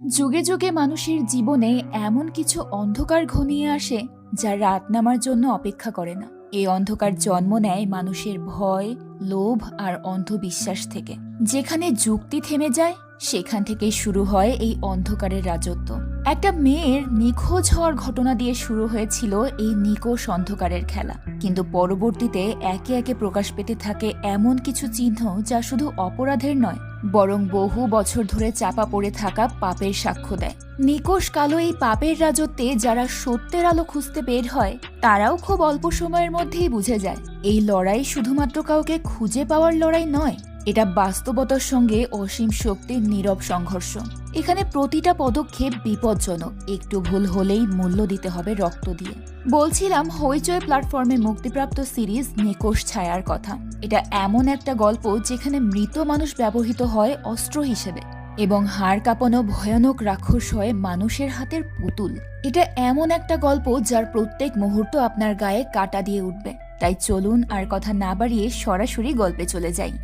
যুগে যুগে মানুষের জীবনে এমন কিছু অন্ধকার ঘনিয়ে আসে যা রাত নামার জন্য অপেক্ষা করে না। এই অন্ধকার জন্ম নেয় মানুষের ভয়, লোভ আর অন্ধবিশ্বাস থেকে। যেখানে যুক্তি থেমে যায় সেখান থেকেই শুরু হয় এই অন্ধকারের রাজত্ব। একটা মেয়ের নিখোঁজ হওয়ার ঘটনা দিয়ে শুরু হয়েছিল এই নিকোষ অন্ধকারের খেলা, কিন্তু পরবর্তীতে একে একে প্রকাশ পেতে থাকে এমন কিছু চিহ্ন যা শুধু অপরাধের নয়, বরং বহু বছর ধরে চাপা পড়ে থাকা পাপের সাক্ষ্য দেয়। নিকোষ কালো এই পাপের রাজত্বে যারা সত্যের আলো খুঁজতে বের হয়, তারাও খুব অল্প সময়ের মধ্যেই বুঝে যায় এই লড়াই শুধুমাত্র কাউকে খুঁজে পাওয়ার লড়াই নয়, এটা বাস্তবতার সঙ্গে অসীম শক্তির নীরব সংঘর্ষ। এখানে প্রতিটা পদক্ষেপ বিপজ্জনক, একটু ভুল হলেই মূল্য দিতে হবে রক্ত দিয়ে। বলছিলাম হইচই প্ল্যাটফর্মে মুক্তিপ্রাপ্ত সিরিজ নিকোষ ছায়ার কথা। এটা এমন একটা গল্প যেখানে মৃত মানুষ ব্যবহৃত হয় অস্ত্র হিসেবে এবং হাড় কাঁপানো ভয়ানক রাক্ষস হয় মানুষের হাতের পুতুল। এটা এমন একটা গল্প যার প্রত্যেক মুহূর্ত আপনার গায়ে কাঁটা দিয়ে উঠবে। তাই চলুন আর কথা না বাড়িয়ে সরাসরি গল্পে চলে যাই।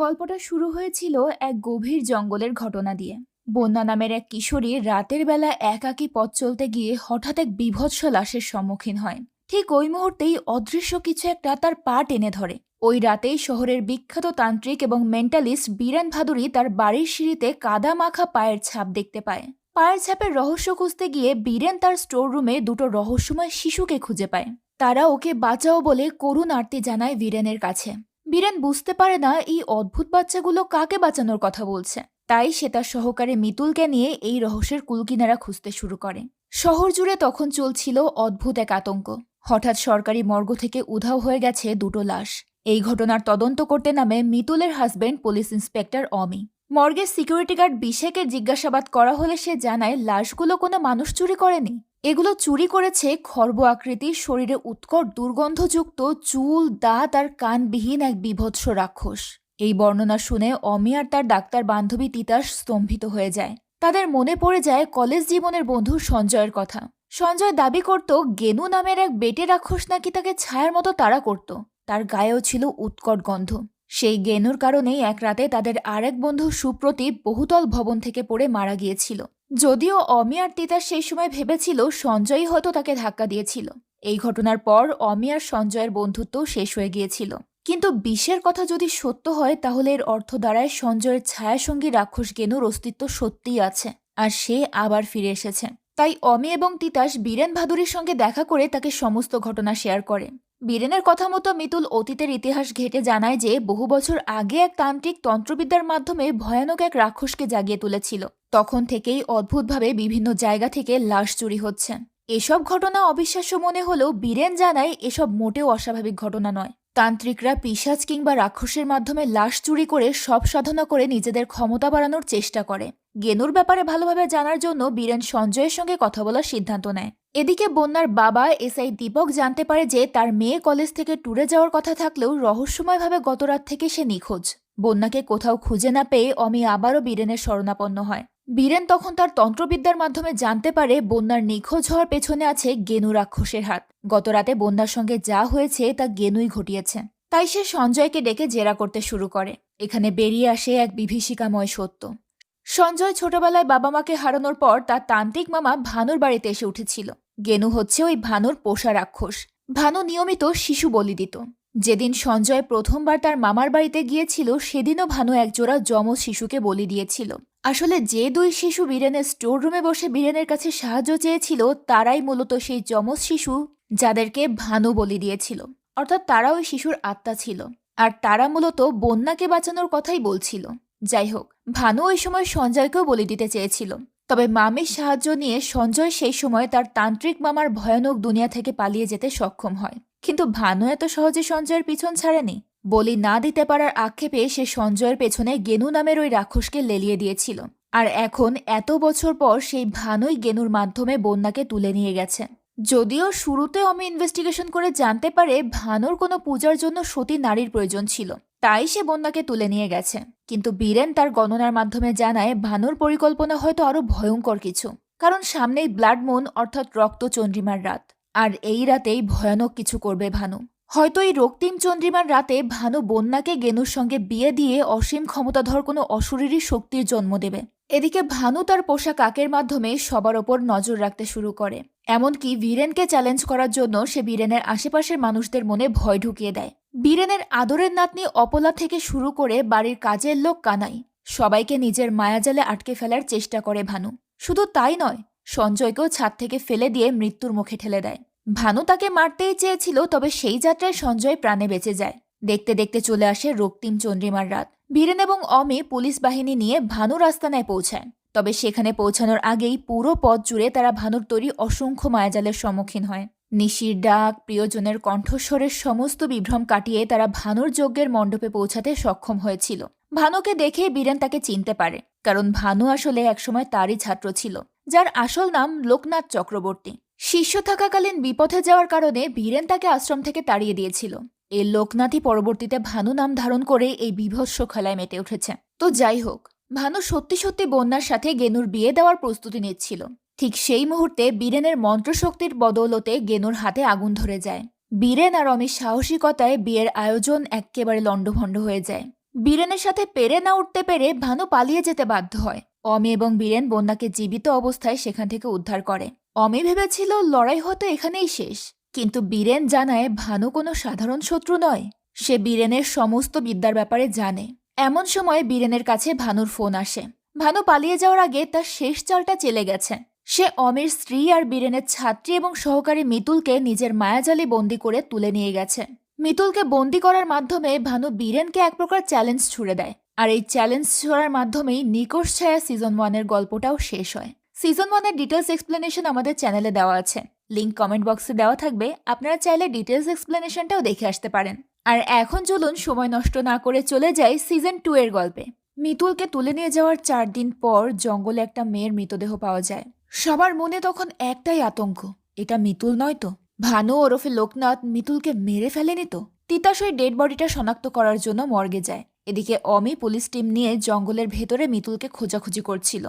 গল্পটা শুরু হয়েছিল এক গভীর জঙ্গলের ঘটনা দিয়ে। বন্যা নামের এক কিশোরী রাতের বেলা একাকী পথ চলতে গিয়ে হঠাৎ এক বীভৎস লাশের সম্মুখীন হয়। ঠিক ওই মুহূর্তেই অদৃশ্য কিছু একটা তার পা টেনে ধরে। ওই রাতেই শহরের বিখ্যাত তান্ত্রিক এবং মেন্টালিস্ট বীরেন ভাদুরী তার বাড়ির সিঁড়িতে কাদা মাখা পায়ের ছাপ দেখতে পায়। পায়ের ছাপের রহস্য খুঁজতে গিয়ে বীরেন তার স্টোর রুমে দুটো রহস্যময় শিশুকে খুঁজে পায়। তারা ওকে বাঁচাও বলে করুণ আর্তি জানায় বীরেনের কাছে। বীরেন বুঝতে পারে না এই অদ্ভুত বাচ্চাগুলো কাকে বাঁচানোর কথা বলছে। তাই সে তার সহকারী মিতুলকে নিয়ে এই রহস্যের কুলকিনারা খুঁজতে শুরু করে। শহর জুড়ে তখন চলছিল অদ্ভুত এক আতঙ্ক। হঠাৎ সরকারি মর্গ থেকে উধাও হয়ে গেছে দুটো লাশ। এই ঘটনার তদন্ত করতে নামে মিতুলের হাজবেন্ড পুলিশ ইন্সপেক্টর অমি। মর্গের সিকিউরিটি গার্ড বিশেকের জিজ্ঞাসাবাদ করা হলে সে জানায় লাশগুলো কোনো মানুষ চুরি করেনি। এগুলো চুরি করেছে খর্ব আকৃতির, শরীরে উৎকট দুর্গন্ধযুক্ত, চুল, দাঁত আর কানবিহীন এক বীভৎস রাক্ষস। এই বর্ণনা শুনে অমি আর তার ডাক্তার বান্ধবী তিতাস স্তম্ভিত হয়ে যায়। তাদের মনে পড়ে যায় কলেজ জীবনের বন্ধু সঞ্জয়ের কথা। সঞ্জয় দাবি করত গেনু নামের এক বেটে রাক্ষস নাকি তাকে ছায়ার মতো তাড়া করত। তার গায়েও ছিল উৎকট গন্ধ। সেই গেনুর কারণেই এক রাতে তাদের আরেক বন্ধু সুপ্রতীপ বহুতল ভবন থেকে পড়ে মারা গিয়েছিল। যদিও অমি আর তিতাস সেই সময় ভেবেছিল সঞ্জয়ই হয়তো তাকে ধাক্কা দিয়েছিল। এই ঘটনার পর অমি আর সঞ্জয়ের বন্ধুত্ব শেষ হয়ে গিয়েছিল। কিন্তু বিষের কথা যদি সত্য হয় তাহলে এর অর্থ দাঁড়ায় সঞ্জয়ের ছায়াসঙ্গী রাক্ষস গেনুর অস্তিত্ব সত্যিই আছে, আর সে আবার ফিরে এসেছে। তাই অমি এবং তিতাস বীরেন ভাদুরীর সঙ্গে দেখা করে তাকে সমস্ত ঘটনা শেয়ার করে। বীরেনের কথা মতো মিতুল অতীতের ইতিহাস ঘেঁটে জানায় যে বহু বছর আগে এক তান্ত্রিক তন্ত্রবিদ্যার মাধ্যমে ভয়ানক এক রাক্ষসকে জাগিয়ে তুলেছিল। তখন থেকেই অদ্ভুতভাবে বিভিন্ন জায়গা থেকে লাশ চুরি হচ্ছে। এসব ঘটনা অবিশ্বাস্য মনে হলেও বীরেন জানায় এসব মোটেও অস্বাভাবিক ঘটনা নয়। তান্ত্রিকরা পিশাচ কিংবা রাক্ষসের মাধ্যমে লাশ চুরি করে সব সাধনা করে নিজেদের ক্ষমতা বাড়ানোর চেষ্টা করে। গেনুর ব্যাপারে ভালোভাবে জানার জন্য বীরেন সঞ্জয়ের সঙ্গে কথা বলার সিদ্ধান্ত নেয়। এদিকে বন্যার বাবা এসআই দীপক জানতে পারে যে তার মেয়ে কলেজ থেকে ট্যুরে যাওয়ার কথা থাকলেও রহস্যময়ভাবে গতরাত থেকে সে নিখোঁজ। বন্যাকে কোথাও খুঁজে না পেয়ে অমি আবারও বীরেনের শরণাপন্ন হয়। বীরেন তখন তার তন্ত্রবিদ্যার মাধ্যমে জানতে পারে বন্যার নিখোঁজ হওয়ার পেছনে আছে গেনু রাক্ষসের হাত। গতরাতে বন্যার সঙ্গে যা হয়েছে তা গেনুই ঘটিয়েছে। তাই সে সঞ্জয়কে ডেকে জেরা করতে শুরু করে। এখানে বেরিয়ে আসে এক বিভীষিকাময় সত্য। সঞ্জয় ছোটবেলায় বাবা মাকে হারানোর পর তার তান্ত্রিক মামা ভানুর বাড়িতে এসে উঠেছিল। গেনু হচ্ছে ওই ভানুর পোষা রাক্ষস। ভানু নিয়মিত শিশু বলি দিত। যেদিন সঞ্জয় প্রথমবার তার মামার বাড়িতে গিয়েছিল সেদিনও ভানু একজোড়া যমজ শিশুকে বলি দিয়েছিল। আসলে যে দুই শিশু বীরেনের স্টোর রুমে বসে বীরেনের কাছে সাহায্য চেয়েছিল তারাই মূলত সেই যমজ শিশু যাদেরকে ভানু বলি দিয়েছিল। অর্থাৎ তারা ওই শিশুর আত্মা ছিল, আর তারা মূলত বন্যাকে বাঁচানোর কথাই বলছিল। যাই হোক, ভানু ওই সময় সঞ্জয়কেও বলি দিতে চেয়েছিল, তবে মামির সাহায্য নিয়ে সঞ্জয় সেই সময় তার তান্ত্রিক মামার ভয়ানক দুনিয়া থেকে পালিয়ে যেতে সক্ষম হয়। কিন্তু ভানু এত সহজে সঞ্জয়ের পিছন ছাড়েনি। বলি না দিতে পারার আক্ষেপে সে সঞ্জয়ের পেছনে গেনু নামের ওই রাক্ষসকে লেলিয়ে দিয়েছিল। আর এখন এত বছর পর সেই ভানুই গেনুর মাধ্যমে বন্যাকে তুলে নিয়ে গেছে। যদিও শুরুতে অমি ইনভেস্টিগেশন করে জানতে পারে ভানুর কোনো পূজার জন্য সতী নারীর প্রয়োজন ছিল, তাই সে বন্যাকে তুলে নিয়ে গেছে। কিন্তু বীরেন তার গণনার মাধ্যমে জানায় ভানুর পরিকল্পনা হয়তো আরো ভয়ঙ্কর কিছু, কারণ সামনেই ব্লাড মুন অর্থাৎ রক্ত চন্দ্রিমার রাত। আর এই রাতেই ভয়ানক কিছু করবে ভানু। হয়তো এই রক্তিম চন্দ্রিমার রাতে ভানু বন্যাকে গেনুর সঙ্গে বিয়ে দিয়ে অসীম ক্ষমতাধর কোনো অশরীরী শক্তির জন্ম দেবে। এদিকে ভানু তার পোষা কাকের মাধ্যমে সবার ওপর নজর রাখতে শুরু করে। এমনকি বীরেনকে চ্যালেঞ্জ করার জন্য সে বীরেনের আশেপাশের মানুষদের মনে ভয় ঢুকিয়ে দেয়। বীরেনের আদরের নাতনি অপলা থেকে শুরু করে বাড়ির কাজের লোক কানাই সবাইকে নিজের মায়াজালে আটকে ফেলার চেষ্টা করে ভানু। শুধু তাই নয়, সঞ্জয়কেও ছাদ থেকে ফেলে দিয়ে মৃত্যুর মুখে ঠেলে দেয়। ভানু তাকে মারতেই চেয়েছিল, তবে সেই যাত্রায় সঞ্জয় প্রাণে বেঁচে যায়। দেখতে দেখতে চলে আসে রক্তিম চন্দ্রিমার রাত। বীরেন এবং অমি পুলিশ বাহিনী নিয়ে ভানুর আস্তানায় পৌঁছায়। তবে সেখানে পৌঁছানোর আগেই পুরো পথ জুড়ে তারা ভানুর তৈরি অসংখ্য মায়াজালের সম্মুখীন হয়। নিশির ডাক, প্রিয়জনের কণ্ঠস্বরের সমস্ত বিভ্রম কাটিয়ে তারা ভানুর যজ্ঞের মণ্ডপে পৌঁছাতে সক্ষম হয়েছিল। ভানুকে দেখে বীরেন তাকে চিনতে পারে, কারণ ভানু আসলে একসময় তারই ছাত্র ছিল, যার আসল নাম লোকনাথ চক্রবর্তী। শিষ্য থাকাকালীন বিপথে যাওয়ার কারণে বীরেন তাকে আশ্রম থেকে তাড়িয়ে দিয়েছিল। এই লোকনাথই পরবর্তীতে ভানু নাম ধারণ করে এই বীভৎস খেলায় মেতে উঠেছে। তো যাই হোক, ভানু সত্যি সত্যি বন্যার সাথে গেনুর বিয়ে দেওয়ার প্রস্তুতি নিচ্ছিল। ঠিক সেই মুহূর্তে বীরেনের মন্ত্রশক্তির বদৌলতে গেনুর হাতে আগুন ধরে যায়। বীরেন আর অমির সাহসিকতায় বিয়ের আয়োজন একেবারে লণ্ডভণ্ড হয়ে যায়। বীরেনের সাথে পেরে না উঠতে পেরে ভানু পালিয়ে যেতে বাধ্য হয়। অমি এবং বীরেন বন্যাকে জীবিত অবস্থায় সেখান থেকে উদ্ধার করে। অমি ভেবেছিল লড়াই হয়তো এখানেই শেষ, কিন্তু বীরেন জানায় ভানু কোনো সাধারণ শত্রু নয়। সে বীরেনের সমস্ত বিদ্যার ব্যাপারে জানে। এমন সময় বীরেনের কাছে ভানুর ফোন আসে। ভানু পালিয়ে যাওয়ার আগে তার শেষ চালটা চেলে গেছে। সে অমির স্ত্রী আর বীরেনের ছাত্রী এবং সহকারী মিতুলকে নিজের মায়াজালে বন্দি করে তুলে নিয়ে গেছে। মিতুলকে বন্দি করার মাধ্যমে ভানু বীরেনকে এক প্রকার চ্যালেঞ্জ ছুড়ে দেয়। আর এই চ্যালেঞ্জ ছোড়ার মাধ্যমেই নিকোষ ছায়া সিজন 1 এর গল্পটাও শেষ হয়। সিজন 1 এর ডিটেলস এক্সপ্লেনেশন আমাদের চ্যানেলে দেওয়া আছে, লিংক কমেন্ট বক্সে দেওয়া থাকবে। আপনারা চাইলে ডিটেলস এক্সপ্লেনেশনটাও দেখে আসতে পারেন। আর এখন চলুন সময় নষ্ট না করে চলে যাই সিজন 2 এর গল্পে। মিতুলকে তুলে নিয়ে যাওয়ার 4 দিন পর জঙ্গলে একটা মেয়ের মৃতদেহ পাওয়া যায়। সবার মনে তখন একটাই আতঙ্ক, এটা মিতুল নয় তো? ভানু ওরফে লোকনাথ মিতুলকে মেরে ফেলেনি তো? তিতাস ওই ডেড বডিটা শনাক্ত করার জন্য মর্গে যায়। এদিকে অমি পুলিশ টিম নিয়ে জঙ্গলের ভেতরে মিতুলকে খোঁজাখুঁজি করছিল।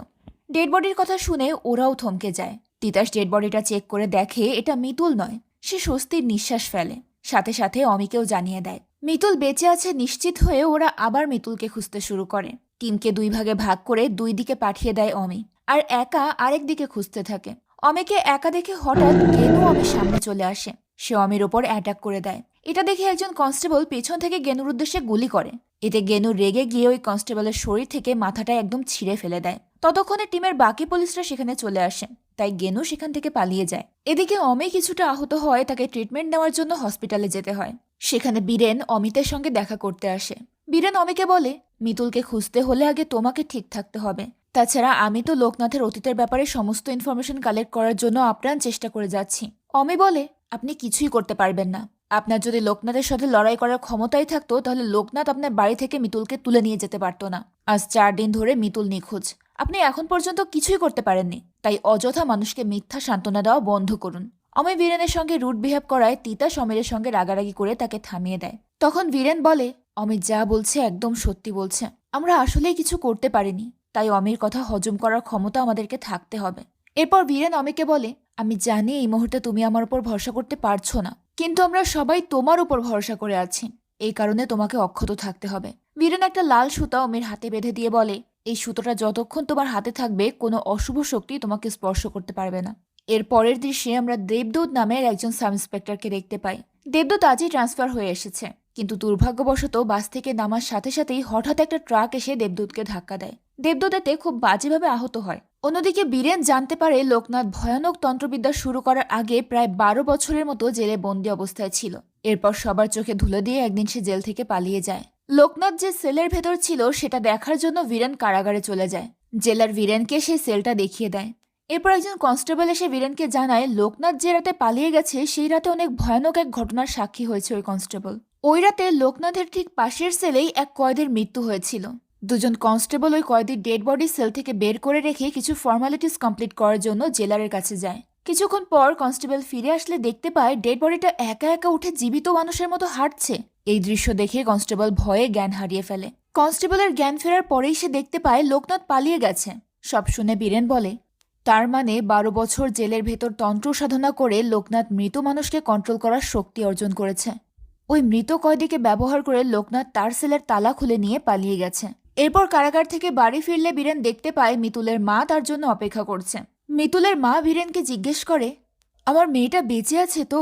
ডেড বডির কথা শুনে ওরাও থমকে যায়। তিতাস ডেড বডিটা চেক করে দেখে এটা মিতুল নয়। সে স্বস্তির নিঃশ্বাস ফেলে, সাথে সাথে অমিকেও জানিয়ে দেয়। মিতুল বেঁচে আছে নিশ্চিত হয়ে ওরা আবার মিতুলকে খুঁজতে শুরু করে। টিমকে 2 ভাগে ভাগ করে 2 দিকে পাঠিয়ে দেয় অমি, আর একা আরেক দিকে খুঁজতে থাকে। অমিকে একা দেখে হঠাৎ গেনু অমির সামনে চলে আসে। সে অমির ওপর অ্যাটাক করে দেয়। এটা দেখে একজন কনস্টেবল পেছন থেকে গেনুর উদ্দেশ্যে গুলি করে। এতে গেনু রেগে গিয়ে ওই কনস্টেবলের শরীর থেকে মাথাটা একদম ছিঁড়ে ফেলে দেয়। ততক্ষণে টিমের বাকি পুলিশরা সেখানে চলে আসে, তাই গেনু সেখান থেকে পালিয়ে যায়। এদিকে অমি কিছুটা আহত হয়, তাকে ট্রিটমেন্ট নেওয়ার জন্য হসপিটালে যেতে হয়। সেখানে বীরেন অমিতের সঙ্গে দেখা করতে আসে। বীরেন অমিকে বলে, মিতুলকে খুঁজতে হলে আগে তোমাকে ঠিক থাকতে হবে। তাছাড়া আমি তো লোকনাথের অতীতের ব্যাপারে সমস্ত ইনফরমেশন কালেক্ট করার জন্য আপ্রাণ চেষ্টা করে যাচ্ছি। অমি বলে, আপনি কিছুই করতে পারবেন না। আপনার যদি লোকনাথের সাথে লড়াই করার ক্ষমতাই থাকতো, তাহলে লোকনাথ আপনার বাড়ি থেকে মিতুলকে তুলে নিয়ে যেতে পারতো না। আজ 4 দিন ধরে মিতুল নিখোঁজ। আপনি এখন পর্যন্ত কিছুই করতে পারেননি, তাই অযথা মানুষকে মিথ্যা সান্ত্বনা দেওয়া বন্ধ করুন। অমি বীরেনের সঙ্গে রুড বিহেভ করায় তিতা সমীরের সঙ্গে রাগারাগি করে তাকে থামিয়ে দেয়। তখন বীরেন বলে, অমিত যা বলছে একদম সত্যি বলছে। আমরা আসলেই কিছু করতে পারিনি, তাই অমির কথা হজম করার ক্ষমতা আমাদেরকে থাকতে হবে। এরপর বীরেন অমিকে বলে, আমি জানি এই মুহূর্তে তুমি আমার উপর ভরসা করতে পারছো না, কিন্তু আমরা সবাই তোমার উপর ভরসা করে আছি। এই কারণে তোমাকে অক্ষত থাকতে হবে। বীরেন একটা লাল সুতা অমির হাতে বেঁধে দিয়ে বলে, এই সুতোটা যতক্ষণ তোমার হাতে থাকবে কোনো অশুভ শক্তি তোমাকে স্পর্শ করতে পারবে না। এর পরের দৃশ্যে আমরা দেবদূত নামের একজন সাব ইন্সপেক্টরকে দেখতে পাই। দেবদূত আজই ট্রান্সফার হয়ে এসেছে, কিন্তু দুর্ভাগ্যবশত বাস থেকে নামার সাথে সাথেই হঠাৎ একটা ট্রাক এসে দেবদূতকে ধাক্কা দেয়। দেবদূত এতে খুব বাজেভাবে আহত হয়। অন্যদিকে বীরেন জানতে পারে লোকনাথ ভয়ানক তন্ত্রবিদ্যা শুরু করার আগে প্রায় 12 বছরের মতো জেলে বন্দি অবস্থায় ছিল। এরপর সবার চোখে ধুলো দিয়ে একদিন সে জেল থেকে পালিয়ে যায়। লোকনাথ যে সেলের ভেতর ছিল সেটা দেখার জন্য বীরেন কারাগারে চলে যায়। জেলার বীরেনকে সেই সেলটা দেখিয়ে দেয়। এরপর একজন কনস্টেবল এসে বীরেনকে জানায়, লোকনাথ যে রাতে পালিয়ে গেছে সেই রাতে অনেক ভয়ানক এক ঘটনার সাক্ষী হয়েছে ওই কনস্টেবল। ওই রাতে লোকনাথের ঠিক পাশের সেলেই এক কয়েদির মৃত্যু হয়েছিল। দুজন কনস্টেবল ওই কয়েদির ডেড বডি সেল থেকে বের করে রেখে কিছু ফর্মালিটিস কমপ্লিট করার জন্য জেলারের কাছে যায়। কিছুক্ষণ পর কনস্টেবল ফিরে আসলে দেখতে পায় ডেড বডিটা একা একা উঠে জীবিত মানুষের মতো হাঁটছে। এই দৃশ্য দেখে কনস্টেবল ভয়ে জ্ঞান হারিয়ে ফেলে। কনস্টেবলের জ্ঞান ফেরার পরেই সে দেখতে পায় লোকনাথ পালিয়ে গেছে। সব শুনে বীরেন বলে, তার মানে 12 বছর জেলের ভেতর তন্ত্র সাধনা করে লোকনাথ মৃত মানুষকে কন্ট্রোল করার শক্তি অর্জন করেছে। ওই মৃত কয়েদিকে ব্যবহার করে লোকনাথ তার সেলের তালা খুলে নিয়ে পালিয়ে গেছে। এরপর কারাগার থেকে বাড়ি ফিরলে বীরেন দেখতে পায় মিতুলের মা তার জন্য অপেক্ষা করছে। মিতুলের মা বীরেনকে জিজ্ঞেস করে, আমার মেয়েটা বেঁচে আছে তো?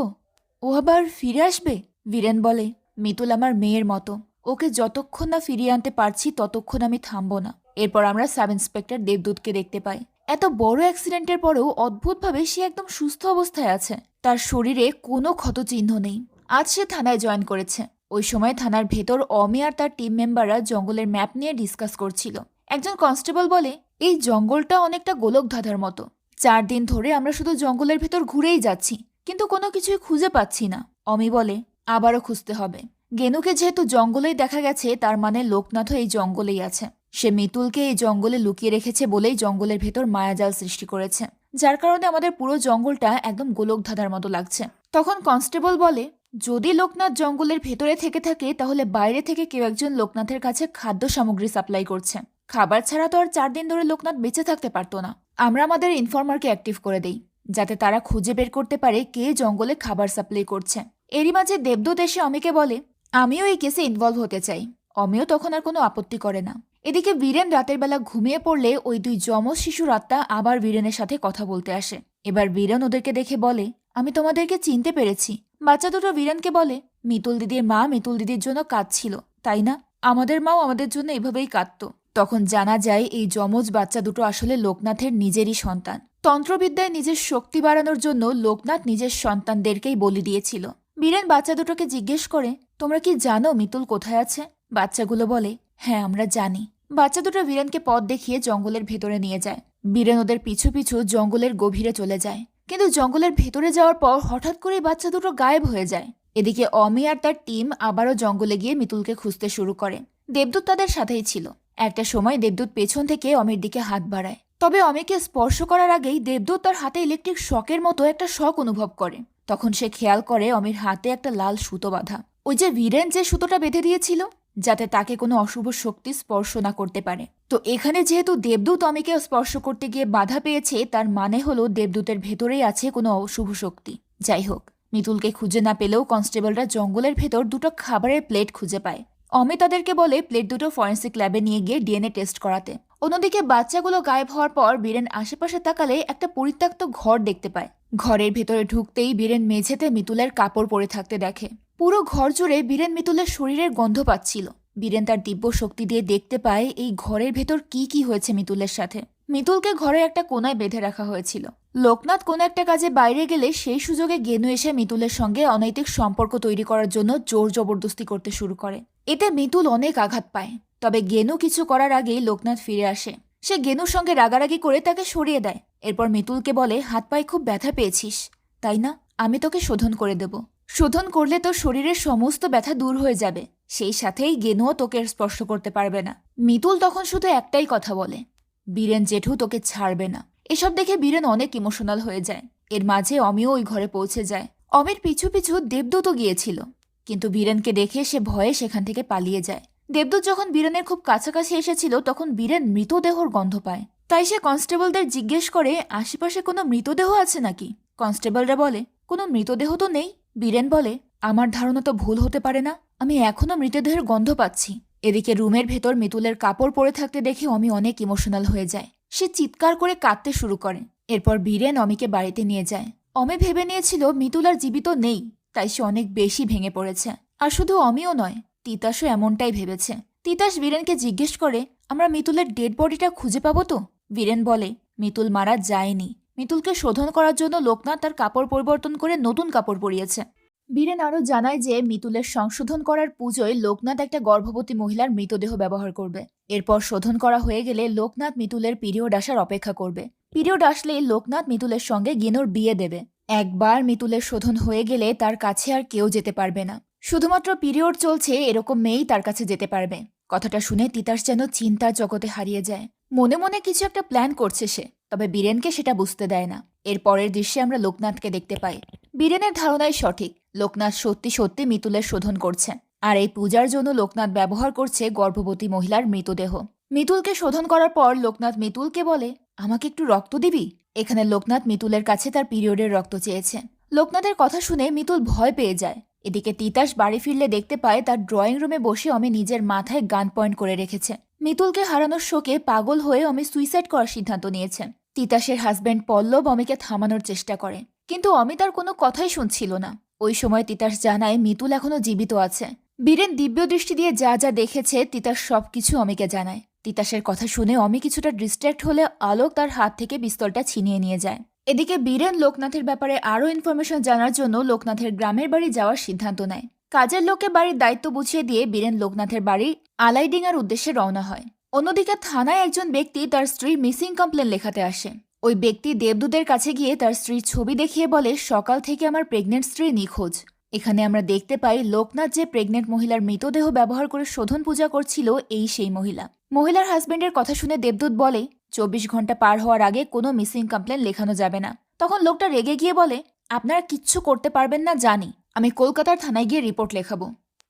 ও আবার ফিরে আসবে? বীরেন বলে, মিতুল আমার মেয়ের মতো, ওকে যতক্ষণ না ফিরিয়ে আনতে পারছি ততক্ষণ আমি থামবো না। এরপর আমরা সাব ইন্সপেক্টর দেবদূতকে দেখতে পাই। এত বড় অ্যাক্সিডেন্টের পরেও অদ্ভুতভাবে সে একদম সুস্থ অবস্থায় আছে। তার শরীরে কোনো ক্ষতচিহ্ন নেই। আজ সে থানায় জয়েন করেছে। ওই সময় থানার ভেতর অমি আর তার টিম মেম্বাররা জঙ্গলের ম্যাপ নিয়ে ডিসকাস করছিল। একজন কনস্টেবল বলে, এই জঙ্গলটা অনেকটা গোলকধাঁধার মতো। 4 দিন ধরে আমরা শুধু জঙ্গলের ভেতর ঘুরেই যাচ্ছি, কিন্তু কোনো কিছুই খুঁজে পাচ্ছি না। অমি বলে, আবারও খুঁজতে হবে। গেনুকে যেহেতু জঙ্গলেই দেখা গেছে, তার মানে লোকনাথও এই জঙ্গলেই আছে। সে মিতুলকে এই জঙ্গলে লুকিয়ে রেখেছে বলেই জঙ্গলের ভেতর মায়াজাল সৃষ্টি করেছে, যার কারণে আমাদের পুরো জঙ্গলটা একদম গোলকধাঁধার মতো লাগছে। তখন কনস্টেবল বলে, যদি লোকনাথ জঙ্গলের ভেতরে থেকে থাকে তাহলে বাইরে থেকে কেউ একজন লোকনাথের কাছে খাদ্য সামগ্রী সাপ্লাই করছে। খাবার ছাড়া তো আর 4 দিন ধরে লোকনাথ বেঁচে থাকতে পারতো না। আমরা আমাদের ইনফর্মারকে অ্যাক্টিভ করে দেই, যাতে তারা খুঁজে বের করতে পারে কে জঙ্গলে খাবার সাপ্লাই করছে। এরই মাঝে দেবদূত এসে অমিকে বলে, আমিও এই কেসে ইনভলভ হতে চাই। অমিও তখন আর কোনো আপত্তি করে না। এদিকে বীরেন রাতের বেলা ঘুমিয়ে পড়লে ওই 2 যমজ শিশুর আত্মা আবার বীরেনের সাথে কথা বলতে আসে। এবার বীরেন ওদেরকে দেখে বলে, আমি তোমাদেরকে চিনতে পেরেছি। বাচ্চা দুটো বীরেনকে বলে, মিতুল দিদির মা মিতুল দিদির জন্য কাঁদছিল, তাই না? আমাদের মাও আমাদের জন্য এভাবেই কাঁদত। তখন জানা যায় এই যমজ বাচ্চা দুটো আসলে লোকনাথের নিজেরই সন্তান। তন্ত্রবিদ্যায় নিজের শক্তি বাড়ানোর জন্য লোকনাথ নিজের সন্তানদেরকেই বলি দিয়েছিল। বীরেন বাচ্চা দুটোকে জিজ্ঞেস করে, তোমরা কি জানো মিতুল কোথায় আছে? বাচ্চাগুলো বলে, হ্যাঁ আমরা জানি। বাচ্চা দুটো বীরেনকে পথ দেখিয়ে জঙ্গলের ভেতরে নিয়ে যায়। বীরেন ওদের পিছু পিছু জঙ্গলের গভীরে চলে যায়, কিন্তু জঙ্গলের ভেতরে যাওয়ার পর হঠাৎ করেই বাচ্চা দুটো গায়েব হয়ে যায়। এদিকে অমি আর তার টিম আবারও জঙ্গলে গিয়ে মিতুলকে খুঁজতে শুরু করে। দেবদূত তাদের সাথেই ছিল। একটা সময় দেবদূত পেছন থেকে অমির দিকে হাত বাড়ায়, তবে অমিকে স্পর্শ করার আগেই দেবদূত তার হাতে ইলেকট্রিক শকের মতো একটা শক অনুভব করে। তখন সে খেয়াল করে অমির হাতে একটা লাল সুতো বাঁধা। ওই যে বীরেন যে সুতোটা বেঁধে দিয়েছিল, যাতে তাকে কোনো অশুভ শক্তি স্পর্শ না করতে পারে। তো এখানে যেহেতু দেবদূত অমিকে স্পর্শ করতে গিয়ে বাধা পেয়েছে, তার মানে হলো দেবদূতের ভেতরেই আছে কোনো অশুভ শক্তি। যাই হোক, মিতুলকে খুঁজে না পেলেও কনস্টেবলরা জঙ্গলের ভেতর 2টো খাবারের প্লেট খুঁজে পায়। অমি তাদেরকে বলে প্লেট দুটো ফরেন্সিক ল্যাবে নিয়ে গিয়ে ডিএনএ টেস্ট করাতে। অন্যদিকে বাচ্চাগুলো গায়েব হওয়ার পর বীরেন আশেপাশে তাকালে একটা পরিত্যক্ত ঘর দেখতে পায়। ঘরের ভেতরে ঢুকতেই বীরেন মেঝেতে মিতুলের কাপড় পরে থাকতে দেখে। পুরো ঘর জুড়ে বীরেন মিতুলের শরীরের গন্ধ পাচ্ছিল। বীরেন তার দিব্য শক্তি দিয়ে দেখতে পায় এই ঘরের ভেতর কি কি হয়েছে মিতুলের সাথে। মিতুলকে ঘরের একটা কোনায় বেঁধে রাখা হয়েছিল। লোকনাথ কোনো একটা কাজে বাইরে গেলে সেই সুযোগে গেনু এসে মিতুলের সঙ্গে অনৈতিক সম্পর্ক তৈরি করার জন্য জোর জবরদস্তি করতে শুরু করে। এতে মিতুল অনেক আঘাত পায়। তবে গেনু কিছু করার আগেই লোকনাথ ফিরে আসে। সে গেনুর সঙ্গে রাগারাগি করে তাকে সরিয়ে দেয়। এরপর মিতুলকে বলে, হাত পায়ে খুব ব্যথা পেয়েছিস তাই না? আমি তোকে শোধন করে দেব। শোধন করলে তোর শরীরের সমস্ত ব্যথা দূর হয়ে যাবে, সেই সাথেই গেনুও তোকে স্পর্শ করতে পারবে না। মিতুল তখন শুধু একটাই কথা বলে, বীরেন জেঠু তোকে ছাড়বে না। এসব দেখে বীরেন অনেক ইমোশনাল হয়ে যায়। এর মাঝে অমিও ওই ঘরে পৌঁছে যায়। অমির পিছু পিছু দেবদূতও গিয়েছিল, কিন্তু বীরেনকে দেখে সে ভয়ে সেখান থেকে পালিয়ে যায়। দেবদূত যখন বীরেনের খুব কাছাকাছি এসেছিল তখন বীরেন মৃতদেহর গন্ধ পায়। তাই সে কনস্টেবলদের জিজ্ঞেস করে, আশেপাশে কোনো মৃতদেহ আছে নাকি? কনস্টেবলরা বলে, কোনো মৃতদেহ তো নেই। বীরেন বলে, আমার ধারণা তো ভুল হতে পারে না, আমি এখনো মৃতদেহের গন্ধ পাচ্ছি। এদিকে রুমের ভেতর মিতুলের কাপড় পরে থাকতে দেখে অমি অনেক ইমোশনাল হয়ে যায়। সে চিৎকার করে কাঁদতে শুরু করে। এরপর বীরেন অমিকে বাড়িতে নিয়ে যায়। অমি ভেবে নিয়েছিল মিতুল আর জীবিত নেই, তাই সে অনেক বেশি ভেঙে পড়েছে। আর শুধু অমিও নয়, তিতাসও এমনটাই ভেবেছে। তিতাস বীরেনকে জিজ্ঞেস করে, আমরা মিতুলের ডেড বডিটা খুঁজে পাবো তো? বীরেন বলে, মিতুল মারা যায়নি। মিতুলকে শোধন করার জন্য লোকনাথ তার কাপড় পরিবর্তন করে নতুন কাপড় পরিয়েছে। বীরেন আরও জানায় যে মিতুলের সংশোধন করার পুজোয় লোকনাথ একটা গর্ভবতী মহিলার মৃতদেহ ব্যবহার করবে। এরপর শোধন করা হয়ে গেলে লোকনাথ মিতুলের পিরিয়ড আসার অপেক্ষা করবে। পিরিয়ড আসলেই লোকনাথ মিতুলের সঙ্গে গেনুর বিয়ে দেবে। একবার মিতুলের শোধন হয়ে গেলে তার কাছে আর কেউ যেতে পারবে না। শুধুমাত্র পিরিয়ড চলছে এরকম মেয়েই তার কাছে যেতে পারবে। কথাটা শুনে তিতাস যেন চিন্তার জগতে হারিয়ে যায়। মনে মনে কিছু একটা প্ল্যান করছে সে, তবে বীরেনকে সেটা বুঝতে দেয় না। এর পরের দৃশ্যে আমরা লোকনাথকে দেখতে পাই। বীরেনের ধারণাই সঠিক, লোকনাথ সত্যি সত্যি মিতুলের শোধন করছে। আর এই পূজার জন্য লোকনাথ ব্যবহার করছে গর্ভবতী মহিলার মৃতদেহ। মিতুলকে শোধন করার পর লোকনাথ মিতুলকে বলে, আমাকে একটু রক্ত দিবি? এখানে লোকনাথ মিতুলের কাছে তার পিরিয়ডের রক্ত চেয়েছে। লোকনাথের কথা শুনে মিতুল ভয় পেয়ে যায়। এদিকে তিতাস বাড়ি ফিরলে দেখতে পায় তার ড্রয়িং রুমে বসে অমি নিজের মাথায় গান পয়েন্ট করে রেখেছে। মিতুলকে হারানোর শোকে পাগল হয়ে অমি সুইসাইড করার সিদ্ধান্ত নিয়েছে। তিতাসের হাজব্যান্ড পল্লব অমিকে থামানোর চেষ্টা করে, কিন্তু অমি তার কোনো কথাই শুনছিল না। ওই সময় তিতাস জানায় মিতুল এখনো জীবিত আছে। বীরেন দিব্য দৃষ্টি দিয়ে যা যা দেখেছে তিতাস সবকিছু অমিকে জানায়। তিতাসের কথা শুনে অমি কিছুটা ডিস্ট্র্যাক্ট হলে আলোক তার হাত থেকে পিস্তলটা ছিনিয়ে নিয়ে যায়। এদিকে বীরেন লোকনাথের ব্যাপারে আরও ইনফরমেশন জানার জন্য লোকনাথের গ্রামের বাড়ি যাওয়ার সিদ্ধান্ত নেয়। কাজের লোককে বাড়ির দায়িত্ব বুঝিয়ে দিয়ে বীরেন লোকনাথের বাড়ি আলাইডিঙার উদ্দেশ্যে রওনা হয়। অন্যদিকে থানায় একজন ব্যক্তি তার স্ত্রীর মিসিং কমপ্লেন লেখাতে আসে। ওই ব্যক্তি দেবদূতের কাছে গিয়ে তার স্ত্রীর ছবি দেখিয়ে বলে, সকাল থেকে আমার প্রেগনেন্ট স্ত্রী নিখোঁজ। এখানে আমরা দেখতে পাই লোকনাথ যে প্রেগনেন্ট মহিলার মৃতদেহ ব্যবহার করে শোধন পূজা করছিল এই সেই মহিলা। মহিলার হাজবেন্ডের কথা শুনে দেবদূত বলে 24 ঘন্টা পার হওয়ার আগে কোনো মিসিং কমপ্লেন লেখানো যাবে না। তখন লোকটা রেগে গিয়ে বলে, আপনারা কিচ্ছু করতে পারবেন না জানি, আমি কলকাতার থানায় গিয়ে রিপোর্ট লেখাবো।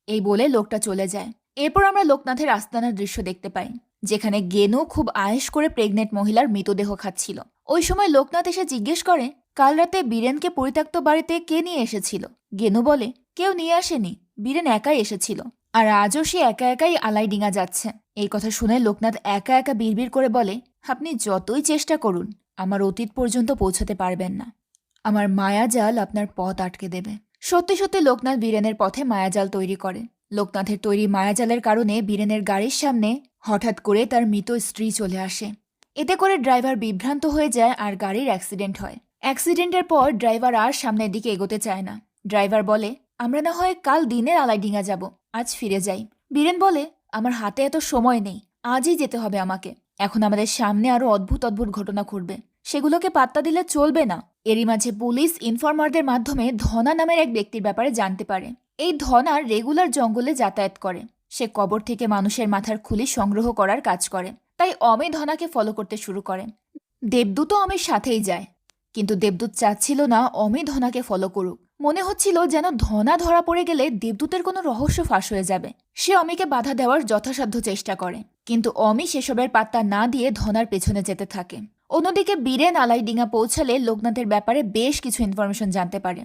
এই বলে লোকটা চলে যায়। এরপর আমরা লোকনাথের আস্তানার দৃশ্য দেখতে পাই, যেখানে গেনু খুব আয়েশ করে প্রেগনেন্ট মহিলার মৃতদেহ খাচ্ছিল। ওই সময় লোকনাথ এসে জিজ্ঞেস করে, কাল রাতে বীরেনকে পরিত্যক্ত বাড়িতে কে নিয়ে এসেছিল? গেনু বলে, কেউ নিয়ে আসেনি, বীরেন একাই এসেছিল, আর আজও সে একা একাই আলাইডিঙা যাচ্ছে। এই কথা শুনে লোকনাথ একা একা বিড়বিড় করে বলে, আপনি যতই চেষ্টা করুন আমার অতীত পর্যন্ত পৌঁছতে পারবেন না। আমার মায়াজাল আপনার পথ আটকে দেবে। সত্যি সত্যি লোকনাথ বীরেনের পথে মায়াজাল তৈরি করে। লোকনাথের তৈরি মায়াজালের কারণে বীরেনের গাড়ির সামনে হঠাৎ করে তার মৃত স্ত্রী চলে আসে। এতে করে ড্রাইভার বিভ্রান্ত হয়ে যায় আর গাড়ির অ্যাক্সিডেন্ট হয়। অ্যাক্সিডেন্টের পর ড্রাইভার আর সামনের দিকে এগোতে চায় না। ড্রাইভার বলে, আমরা না হয় কাল দিনের আলাইডিঙা যাব, আজ ফিরে যাই। বীরেন বলে, আমার হাতে এত সময় নেই, আজই যেতে হবে আমাকে। এখন আমাদের সামনে আরো অদ্ভুত অদ্ভুত ঘটনা ঘটবে, সেগুলোকে পাত্তা দিলে চলবে না। এরই মাঝে পুলিশ ইনফরমারদের মাধ্যমে ধনা নামের এক ব্যক্তির ব্যাপারে জানতে পারে। এই ধনা রেগুলার জঙ্গলে যাতায়াত করে। সে কবর থেকে মানুষের মাথার খুলি সংগ্রহ করার কাজ করে। তাই অমি ধনাকে ফলো করতে শুরু করে। দেবদূতও অমির সাথেই যায়, কিন্তু দেবদূত চাচ্ছিল না অমি ধনাকে ফলো করুক। মনে হচ্ছিল যেন ধনা ধরা পড়ে গেলে দেবদূতের কোনো রহস্য ফাঁস হয়ে যাবে। সে অমিকে বাধা দেওয়ার যথাসাধ্য চেষ্টা করে, কিন্তু অমি সেসবের পাত্তা না দিয়ে ধনার পেছনে যেতে থাকে। অন্যদিকে বীরেন আলাইডিঙা পৌঁছালে লোকনাথের ব্যাপারে বেশ কিছু ইনফরমেশন জানতে পারে।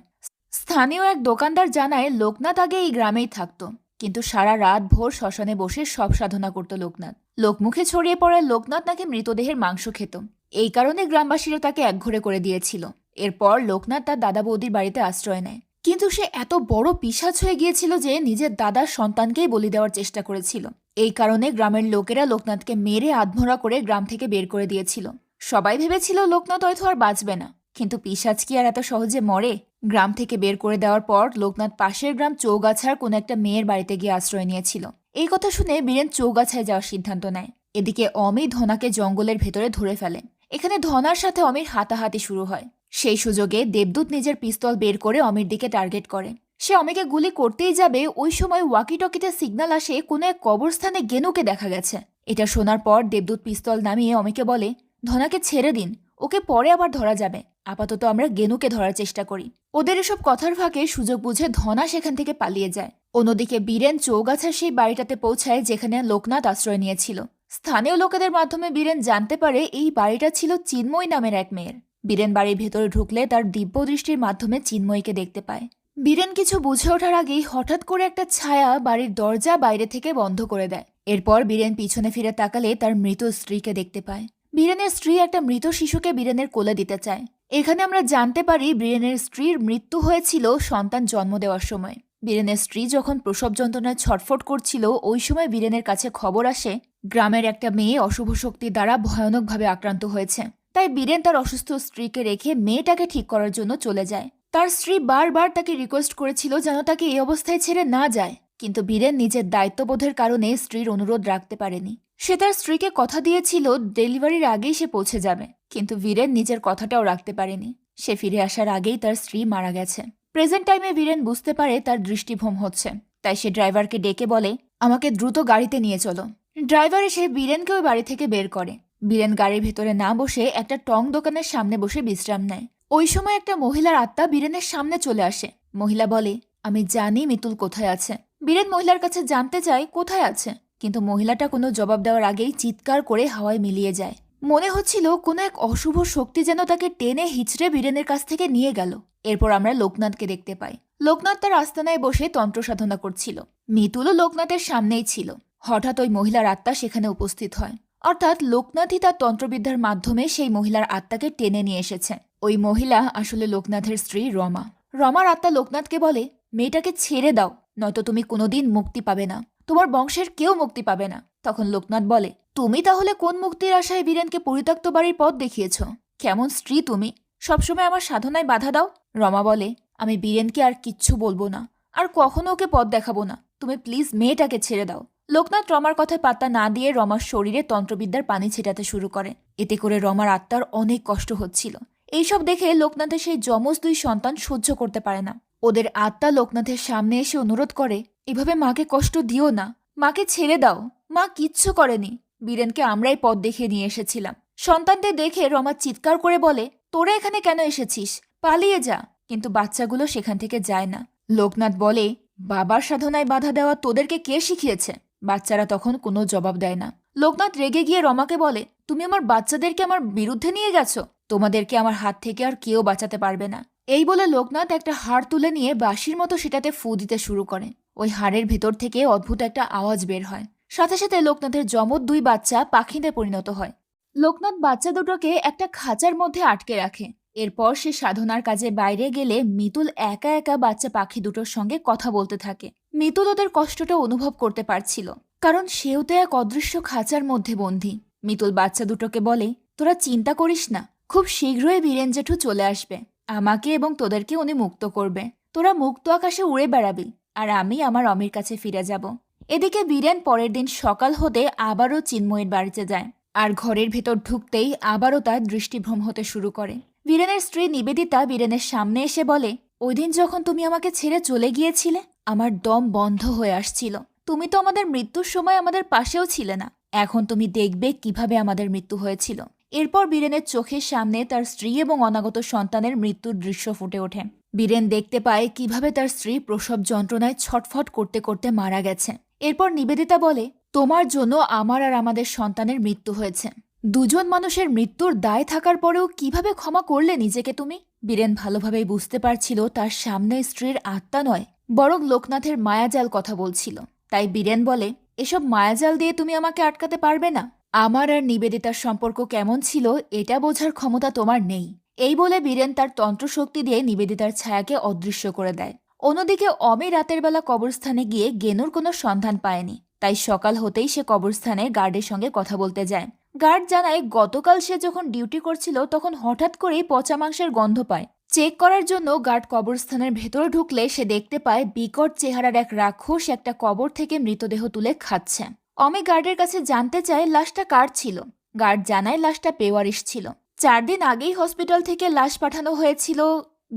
স্থানীয় এক দোকানদার জানায় লোকনাথ আগে এই গ্রামেই থাকতো, কিন্তু সারা রাত ভোর শ্মশানে বসে সব সাধনা করত লোকনাথ। লোকমুখে ছড়িয়ে পড়ায় লোকনাথ নাকি মৃতদেহের মাংস খেত। এই কারণে গ্রামবাসীরা তাকে একঘরে করে দিয়েছিল। এরপর লোকনাথ তার দাদা বৌদির বাড়িতে আশ্রয় নেয়, কিন্তু সে এত বড় পিশাচ হয়ে গিয়েছিল যে নিজের দাদার সন্তানকেই বলি দেওয়ার চেষ্টা করেছিল। এই কারণে গ্রামের লোকেরা লোকনাথকে মেরে আধমরা করে গ্রাম থেকে বের করে দিয়েছিল। সবাই ভেবেছিল লোকনাথ হয়তো আর বাঁচবে না, কিন্তু পিশাচ কি আর এত সহজে মরে? গ্রাম থেকে বের করে দেওয়ার পর লোকনাথ পাশের গ্রাম চৌগাছার কোনো একটা মেয়ের বাড়িতে গিয়ে আশ্রয় নিয়েছিল। এই কথা শুনে বীরেন চৌগাছায় যাওয়ার সিদ্ধান্ত নেয়। এদিকে অমি ধনাকে জঙ্গলের ভেতরে ধরে ফেলে। এখানে ধনার সাথে অমির হাতাহাতি শুরু হয়। সেই সুযোগে দেবদূত নিজের পিস্তল বের করে অমির দিকে টার্গেট করে। সে অমিকে গুলি করতেই যাবে, ওই সময় ওয়াকিটকিতে সিগন্যাল আসে কোনো এক কবরস্থানে গেনুকে দেখা গেছে। এটা শোনার পর দেবদূত পিস্তল নামিয়ে অমিকে বলে, ধনাকে ছেড়ে দিন, ওকে পরে আবার ধরা যাবে, আপাতত আমরা গেনুকে ধরার চেষ্টা করি। ওদের এসব কথার ফাঁকে সুযোগ বুঝে ধনা সেখান থেকে পালিয়ে যায়। অন্যদিকে বীরেন চৌগাছার সেই বাড়িটাতে পৌঁছায় যেখানে লোকনাথ আশ্রয় নিয়েছিল। স্থানীয় লোকেদের মাধ্যমে বীরেন জানতে পারে এই বাড়িটা ছিল চিন্ময় নামের এক মেয়ের। বীরেন বাড়ির ভেতরে ঢুকলে তার দিব্য দৃষ্টির মাধ্যমে চিন্ময়ীকে দেখতে পায়। বীরেন কিছু বুঝে ওঠার আগেই হঠাৎ করে একটা ছায়া বাড়ির দরজা বাইরে থেকে বন্ধ করে দেয়। এরপর বীরেন পিছনে ফিরে তাকালে তার মৃত স্ত্রীকে দেখতে পায়। বীরেনের স্ত্রী একটা মৃত শিশুকে বীরেনের কোলে দিতে চায়। এখানে আমরা জানতে পারি বীরেনের স্ত্রীর মৃত্যু হয়েছিল সন্তান জন্ম দেওয়ার সময়। বীরেনের স্ত্রী যখন প্রসব যন্ত্রণায় ছটফট করছিল, ওই সময় বীরেনের কাছে খবর আসে গ্রামের একটা মেয়ে অশুভ শক্তি দ্বারা ভয়ানকভাবে আক্রান্ত হয়েছে। তাই বীরেন তার অসুস্থ স্ত্রীকে রেখে মেয়েটাকে ঠিক করার জন্য চলে যায়। তার স্ত্রী বারবার তাকে রিকোয়েস্ট করেছিল যেন তাকে এই অবস্থায় ছেড়ে না যায়, কিন্তু বীরেন নিজের দায়িত্ববোধের কারণে স্ত্রীর অনুরোধ রাখতে পারেনি। সে তার স্ত্রীকে কথা দিয়েছিল ডেলিভারির আগেই সে পৌঁছে যাবে, কিন্তু বীরেন নিজের কথাটাও রাখতে পারেনি। সে ফিরে আসার আগেই তার স্ত্রী মারা গেছে। প্রেজেন্ট টাইমে বীরেন বুঝতে পারে তার দৃষ্টিভ্রম হচ্ছে, তাই সে ড্রাইভারকে ডেকে বলে, আমাকে দ্রুত গাড়িতে নিয়ে চলো। ড্রাইভার এসে বীরেনকে ওই বাড়ি থেকে বের করে। বীরেন গাড়ির ভেতরে না বসে একটা টং দোকানের সামনে বসে বিশ্রাম নেয়। ওই সময় একটা মহিলার আত্মা বীরেনের সামনে চলে আসে। মহিলা বলে, আমি জানি মিতুল কোথায় আছে। বীরেন মহিলার কাছে জানতে চায় কোথায় আছে, কিন্তু মহিলাটা কোনো জবাব দেওয়ার আগেই চিৎকার করে হাওয়ায় মিলিয়ে যায়। মনে হচ্ছিল কোনো এক অশুভ শক্তি যেন তাকে টেনে হিচড়ে বীরেনের কাছ থেকে নিয়ে গেল। এরপর আমরা লোকনাথকে দেখতে পাই। লোকনাথ তার আস্তানায় বসে তন্ত্র সাধনা করছিল। মিতুলও লোকনাথের সামনেই ছিল। হঠাৎ ওই মহিলার আত্মা সেখানে উপস্থিত হয়। অর্থাৎ লোকনাথই তার তন্ত্রবিদ্যার মাধ্যমে সেই মহিলার আত্মাকে টেনে নিয়ে এসেছে। ওই মহিলা আসলে লোকনাথের স্ত্রী রমা। রমার আত্মা লোকনাথকে বলে, মেয়েটাকে ছেড়ে দাও, নয়তো তুমি কোনোদিন মুক্তি পাবে না, তোমার বংশের কেউ মুক্তি পাবে না। তখন লোকনাথ বলে, তুমি তাহলে কোন মুক্তির আশায় বীরেনকে পরিত্যক্ত বাড়ির পথ দেখিয়েছ? কেমন স্ত্রী তুমি, সবসময় আমার সাধনায় বাধা দাও। রমা বলে, আমি বীরেনকে আর কিচ্ছু বলবো না, আর কখনো ওকে পথ দেখাবো না, তুমি প্লিজ মেয়েটাকে ছেড়ে দাও। লোকনাথ রমার কথায় পাত্তা না দিয়ে রমার শরীরে তন্ত্রবিদ্যার পানি ছেটাতে শুরু করে। এতে করে রমার আত্মার অনেক কষ্ট হচ্ছিল। এইসব দেখে লোকনাথের সেই যমজ 2 সন্তান সহ্য করতে পারে না। ওদের আত্মা লোকনাথের সামনে এসে অনুরোধ করে, এভাবে মাকে কষ্ট দিও না, মাকে ছেড়ে দাও, মা কিচ্ছু করেনি, বীরেনকে আমরাই পথ দেখিয়ে নিয়ে এসেছিলাম। সন্তানদের দেখে রমা চিৎকার করে বলে, তোরা এখানে কেন এসেছিস, পালিয়ে যা। কিন্তু বাচ্চাগুলো সেখান থেকে যায় না। লোকনাথ বলে, বাবার সাধনায় বাধা দেওয়া তোদেরকে কে শিখিয়েছে? বাচ্চারা তখন কোনো জবাব দেয় না। লোকনাথ রেগে গিয়ে রমাকে বলে, তুমি আমার বাচ্চাদেরকে আমার বিরুদ্ধে নিয়ে গেছো, তোমাদেরকে আমার হাত থেকে আর কেউ বাঁচাতে পারবে না। এই বলে লোকনাথ একটা হাড় তুলে নিয়ে বাঁশির মতো সেটাতে ফু দিতে শুরু করে। ওই হাড়ের ভেতর থেকে অদ্ভুত একটা আওয়াজ বের হয়। সাথে সাথে লোকনাথের যমজ 2 বাচ্চা পাখিতে পরিণত হয়। লোকনাথ বাচ্চা দুটোকে একটা খাঁচার মধ্যে আটকে রাখে। এরপর সে সাধনার কাজে বাইরে গেলে মিতুল একা একা বাচ্চা পাখি দুটোর সঙ্গে কথা বলতে থাকে। মিতুল ওদের কষ্টটা অনুভব করতে পারছিল, কারণ সেও তো এক অদৃশ্য খাঁচার মধ্যে বন্দী। মিতুল বাচ্চা দুটোকে বলে, তোরা চিন্তা করিস না, খুব শীঘ্রই বীরেন জেঠু চলে আসবে, আমাকে এবং তোদেরকে উনি মুক্ত করবে। তোরা মুক্ত আকাশে উড়ে বেড়াবি, আর আমি আমার অমির কাছে ফিরে যাব। এদিকে বীরেন পরের দিন সকাল হতে আবারও চিন্ময়ের বাড়িতে যায়, আর ঘরের ভেতর ঢুকতেই আবারও তার দৃষ্টিভ্রম হতে শুরু করে। বীরেনের স্ত্রী নিবেদিতা বীরেনের সামনে এসে বলে, ওই দিন যখন তুমি আমাকে ছেড়ে চলে গিয়েছিলে, আমার দম বন্ধ হয়ে আসছিল। তুমি তো আমাদের মৃত্যুর সময় আমাদের পাশেও ছিলে না। এখন তুমি দেখবে কিভাবে আমাদের মৃত্যু হয়েছিল। এরপর বীরেনের চোখের সামনে তার স্ত্রী এবং অনাগত সন্তানের মৃত্যুর দৃশ্য ফুটে ওঠে। বীরেন দেখতে পায় কিভাবে তার স্ত্রী প্রসব যন্ত্রণায় ছটফট করতে করতে মারা গেছে। এরপর নিবেদিতা বলে, তোমার জন্য আমার আর আমাদের সন্তানের মৃত্যু হয়েছে। 2জন মানুষের মৃত্যুর দায় থাকার পরেও কিভাবে ক্ষমা করলে নিজেকে তুমি? বীরেন ভালোভাবেই বুঝতে পারছিল তার সামনে স্ত্রীর আত্মা নয়, বরং লোকনাথের মায়াজাল কথা বলছিল। তাই বীরেন বলে, এসব মায়াজাল দিয়ে তুমি আমাকে আটকাতে পারবে না। আমার আর নিবেদিতার সম্পর্ক কেমন ছিল এটা বোঝার ক্ষমতা তোমার নেই। এই বলে বীরেন তার তন্ত্রশক্তি দিয়ে নিবেদিতার ছায়াকে অদৃশ্য করে দেয়। অন্যদিকে অমি রাতের বেলা কবরস্থানে গিয়ে গেনুর কোনো সন্ধান পায়নি। তাই সকাল হতেই সে কবরস্থানে গার্ডের সঙ্গে কথা বলতে যায়। গার্ড জানায়, গতকাল সে যখন ডিউটি করছিল তখন হঠাৎ করেই পচা মাংসের গন্ধ পায়। চেক করার জন্য গার্ড কবরস্থানের ভেতরে ঢুকলে সে দেখতে পায় বিকট চেহারার এক রাক্ষস একটা কবর থেকে মৃতদেহ তুলে খাচ্ছে। অমি গার্ডের কাছে জানতে চায় লাশটা কার ছিল। গার্ড জানায় লাশটা বেওয়ারিশ ছিল। 4 দিন আগেই হসপিটাল থেকে লাশ পাঠানো হয়েছিল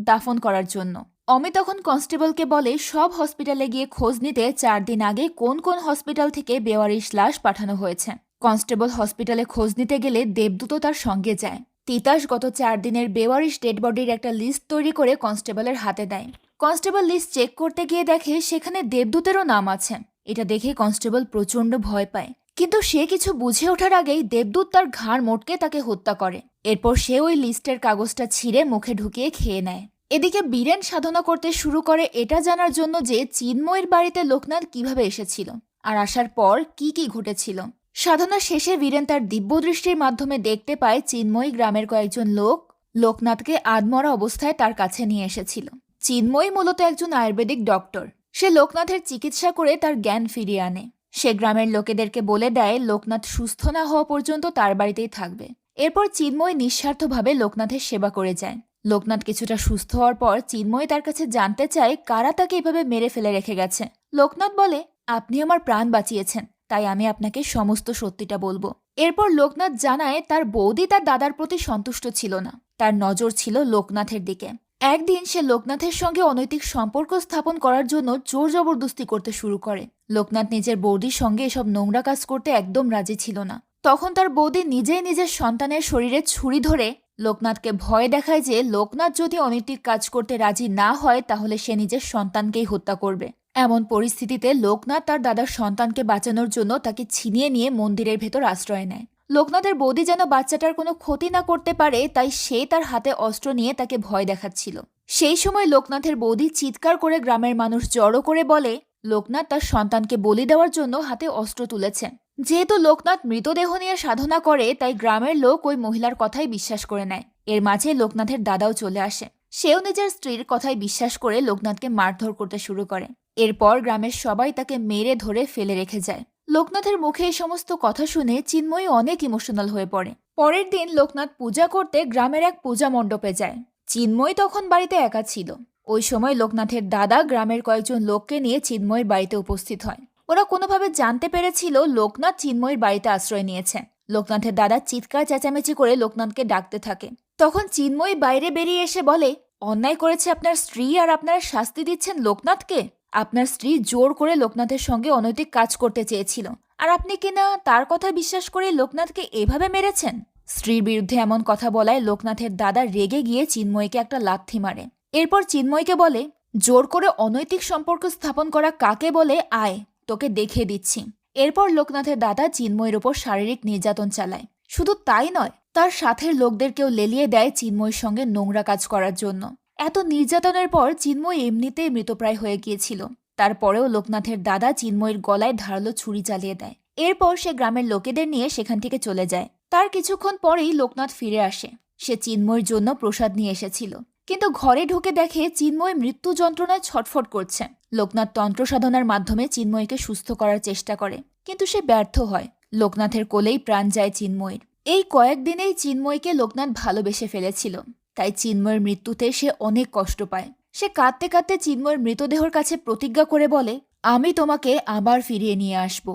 দাফন করার জন্য। অমি তখন কনস্টেবলকে বলে, সব হসপিটালে গিয়ে খোঁজ নিতে 4 দিন আগে কোন কোন হসপিটাল থেকে বেওয়ারিশ লাশ পাঠানো হয়েছে। কনস্টেবল হসপিটালে খোঁজ নিতে গেলে দেবদূতও তার সঙ্গে যায়। তিতাস গত 4 দিনের বেওয়ারিশ ডেড বডির একটা লিস্ট তৈরি করে কনস্টেবলের হাতে দেয়। কনস্টেবল লিস্ট চেক করতে গিয়ে দেখে সেখানে দেবদূতেরও নাম আছে। এটা দেখে কনস্টেবল প্রচণ্ড ভয় পায়, কিন্তু সে কিছু বুঝে ওঠার আগেই দেবদূত তার ঘাড় মোটকে তাকে হত্যা করে। এরপর সে ওই লিস্টের কাগজটা ছিঁড়ে মুখে ঢুকিয়ে খেয়ে নেয়। এদিকে বীরেন সাধনা করতে শুরু করে এটা জানার জন্য যে চিন্ময়ের বাড়িতে লোকনাথ কিভাবে এসেছিল আর আসার পর কি কি ঘটেছিল। সাধনা শেষে বীরেন তার দিব্য দৃষ্টির মাধ্যমে দেখতে পায় চিন্ময়ী গ্রামের কয়েকজন লোক লোকনাথকে আধমরা অবস্থায় তার কাছে নিয়ে এসেছিল। চিন্ময়ী মূলত একজন আয়ুর্বেদিক ডক্টর। সে লোকনাথের চিকিৎসা করে তার জ্ঞান ফিরিয়ে আনে। সে গ্রামের লোকেদেরকে বলে দেয় লোকনাথ সুস্থ না হওয়া পর্যন্ত তার বাড়িতেই থাকবে। এরপর চিন্ময়ী নিঃস্বার্থভাবে লোকনাথের সেবা করে যায়। লোকনাথ কিছুটা সুস্থ হওয়ার পর চিন্ময়ী তার কাছে জানতে চায় কারা তাকে এভাবে মেরে ফেলে রেখে গেছে। লোকনাথ বলে, আপনি আমার প্রাণ বাঁচিয়েছেন, তাই আমি আপনাকে সমস্ত সত্যিটা বলবো। এরপর লোকনাথ জানায় তার বৌদি তার দাদার প্রতি সন্তুষ্ট ছিল না, তার নজর ছিল লোকনাথের দিকে। একদিন সে লোকনাথের সঙ্গে অনৈতিক সম্পর্ক স্থাপন করার জন্য জোর জবরদস্তি করতে শুরু করে। লোকনাথ নিজের বৌদির সঙ্গে এসব নোংরা কাজ করতে একদম রাজি ছিল না। তখন তার বৌদি নিজেই নিজের সন্তানের শরীরে ছুরি ধরে লোকনাথকে ভয় দেখায় যে লোকনাথ যদি অনৈতিক কাজ করতে রাজি না হয় তাহলে সে নিজের সন্তানকেই হত্যা করবে। এমন পরিস্থিতিতে লোকনাথ তার দাদার সন্তানকে বাঁচানোর জন্য তাকে ছিনিয়ে নিয়ে মন্দিরের ভেতর আশ্রয় নেয়। লোকনাথের বৌদি যেন বাচ্চাটার কোনো ক্ষতি না করতে পারে তাই সে তার হাতে অস্ত্র নিয়ে তাকে ভয় দেখাচ্ছিল। সেই সময় লোকনাথের বৌদি চিৎকার করে গ্রামের মানুষ জড়ো করে বলে লোকনাথ তার সন্তানকে বলি দেওয়ার জন্য হাতে অস্ত্র তুলেছে। যেহেতু লোকনাথ মৃতদেহ নিয়ে সাধনা করে, তাই গ্রামের লোক ওই মহিলার কথাই বিশ্বাস করে নেয়। এর মাঝে লোকনাথের দাদাও চলে আসে। সেও নিজের স্ত্রীর কথাই বিশ্বাস করে লোকনাথকে মারধর করতে শুরু করে। এরপর গ্রামের সবাই তাকে মেরে ধরে ফেলে রেখে যায়। লোকনাথের মুখে এই সমস্ত কথা শুনে চিন্ময়ী অনেক ইমোশনাল হয়ে পড়ে। পরের দিন লোকনাথ পূজা করতে গ্রামের এক পূজা মণ্ডপে যায়। চিন্ময়ী তখন বাড়িতে একা ছিল। ওই সময় লোকনাথের দাদা গ্রামের কয়েকজন লোককে নিয়ে চিন্ময়ীর বাড়িতে উপস্থিত হয়। ওরা কোনোভাবে জানতে পেরেছিল লোকনাথ চিন্ময়ীর বাড়িতে আশ্রয় নিয়েছে। লোকনাথের দাদা চিৎকার চেঁচামেচি করে লোকনাথকে ডাকতে থাকে। তখন চিন্ময়ী বাইরে বেরিয়ে এসে বলে, অন্যায় করেছে আপনার স্ত্রী আর আপনারা শাস্তি দিচ্ছেন লোকনাথকে। আপনার স্ত্রী জোর করে লোকনাথের সঙ্গে অনৈতিক কাজ করতে চেয়েছিল, আর আপনি কিনা তার কথা বিশ্বাস করে লোকনাথকে এভাবে মেরেছেন। স্ত্রীর বিরুদ্ধে এমন কথা বলায় লোকনাথের দাদা রেগে গিয়ে চিন্ময়ীকে একটা লাথি মারে। এরপর চিন্ময়ীকে বলে, জোর করে অনৈতিক সম্পর্ক স্থাপন করা কাকে বলে, আয় তোকে দেখিয়ে দিচ্ছি। এরপর লোকনাথের দাদা চিন্ময়ীর উপর শারীরিক নির্যাতন চালায়। শুধু তাই নয়, তার সাথের লোকদেরকেও লেলিয়ে দেয় চিন্ময়ীর সঙ্গে নোংরা কাজ করার জন্য। এত নির্যাতনের পর চিন্ময়ী এমনিতেই মৃতপ্রায় হয়ে গিয়েছিল। তারপরেও লোকনাথের দাদা চিন্ময়ীর গলায় ধারালো ছুরি চালিয়ে দেয়। এরপর সে গ্রামের লোকেদের নিয়ে সেখান থেকে চলে যায়। তার কিছুক্ষণ পরেই লোকনাথ ফিরে আসে। সে চিন্ময়ীর জন্য প্রসাদ নিয়ে এসেছিল, কিন্তু ঘরে ঢুকে দেখে চিন্ময়ী মৃত্যু যন্ত্রণায় ছটফট করছে। লোকনাথ তন্ত্র সাধনার মাধ্যমে চিন্ময়ীকে সুস্থ করার চেষ্টা করে, কিন্তু সে ব্যর্থ হয়। লোকনাথের কোলেই প্রাণ যায় চিন্ময়ীর। এই কয়েকদিনেই চিন্ময়ীকে লোকনাথ ভালোবেসে ফেলেছিল, তাই চিন্ময়ের মৃত্যুতে সে অনেক কষ্ট পায়। সে কাঁদতে কাঁদতে চিন্ময়ের মৃতদেহর কাছে প্রতিজ্ঞা করে বলে, আমি তোমাকে আবার ফিরিয়ে নিয়ে আসব।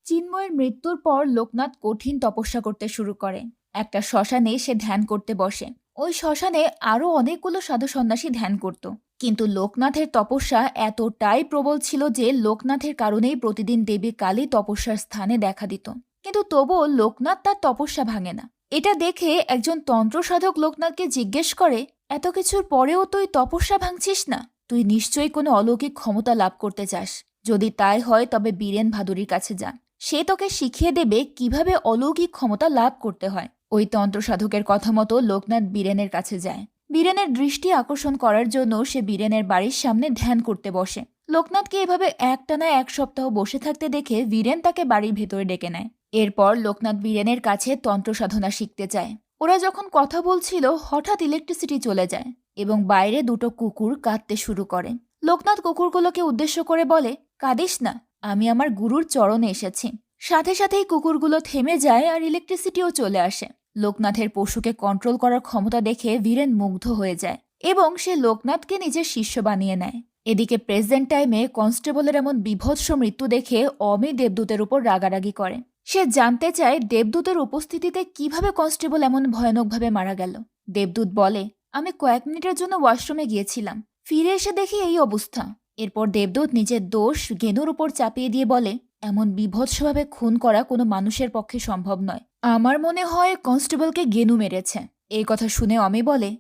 চিন্ময়ের মৃত্যুর পর লোকনাথ কঠিন তপস্যা করতে শুরু করে। একটা শ্মশানে সে ধ্যান করতে বসে। ওই শ্মশানে আরও অনেকগুলো সাধু সন্ন্যাসী ধ্যান করত, কিন্তু লোকনাথের তপস্যা এতটাই প্রবল ছিল যে লোকনাথের কারণেই প্রতিদিন দেবী কালী তপস্যার স্থানে দেখা দিত। কিন্তু তবুও লোকনাথ তার তপস্যা ভাঙে না। এটা দেখে একজন তন্ত্র সাধক লোকনাথকে জিজ্ঞেস করে, এত কিছুর পরেও তুই তপস্যা ভাঙছিস না? তুই নিশ্চয়ই কোনো অলৌকিক ক্ষমতা লাভ করতে চাস। যদি তাই হয় তবে বীরেন ভাদুরীর কাছে যা। সে তোকে শিখিয়ে দেবে কিভাবে অলৌকিক ক্ষমতা লাভ করতে হয়। ওই তন্ত্র সাধকের কথা মতো লোকনাথ বীরেনের কাছে যায়। বীরেনের দৃষ্টি আকর্ষণ করার জন্য সে বীরেনের বাড়ির সামনে ধ্যান করতে বসে। লোকনাথকে এভাবে একটানা 1 সপ্তাহ বসে থাকতে দেখে বীরেন তাকে বাড়ির ভেতরে ডেকে নেয়। এরপর লোকনাথ বীরেনের কাছে তন্ত্র সাধনা শিখতে চায়। ওরা যখন কথা বলছিল হঠাৎ ইলেকট্রিসিটি চলে যায় এবং বাইরে দুটো কুকুর কাঁদতে শুরু করে। লোকনাথ কুকুরগুলোকে উদ্দেশ্য করে বলে, কাঁদিস না, আমি আমার গুরুর চরণে এসেছি। সাথে সাথেই কুকুরগুলো থেমে যায় আর ইলেকট্রিসিটিও চলে আসে। লোকনাথের পশুকে কন্ট্রোল করার ক্ষমতা দেখে বীরেন মুগ্ধ হয়ে যায় এবং সে লোকনাথকে নিজের শিষ্য বানিয়ে নেয়। এদিকে প্রেজেন্ট টাইমে কনস্টেবলের এমন বিভৎস মৃত্যু দেখে অমি দেবদূতের উপর রাগারাগি করে। সে জানতে চায় দেবদূতের উপস্থিতিতে কিভাবে কনস্টেবল এমন ভয়ানকভাবে মারা গেল। দেবদূত বলে, আমি কয়েক মিনিটের জন্য ওয়াশরুমে গিয়েছিলাম, ফিরে এসে দেখি এই অবস্থা। এরপর দেবদূত নিজের দোষ গেনুর উপর চাপিয়ে দিয়ে বলে, এমন বিভৎসভাবে খুন করা কোনো মানুষের পক্ষে সম্ভব নয়। আমার মনে হয় কনস্টেবলকে গেনু মেরেছে। এই কথা শুনে অমি বলে,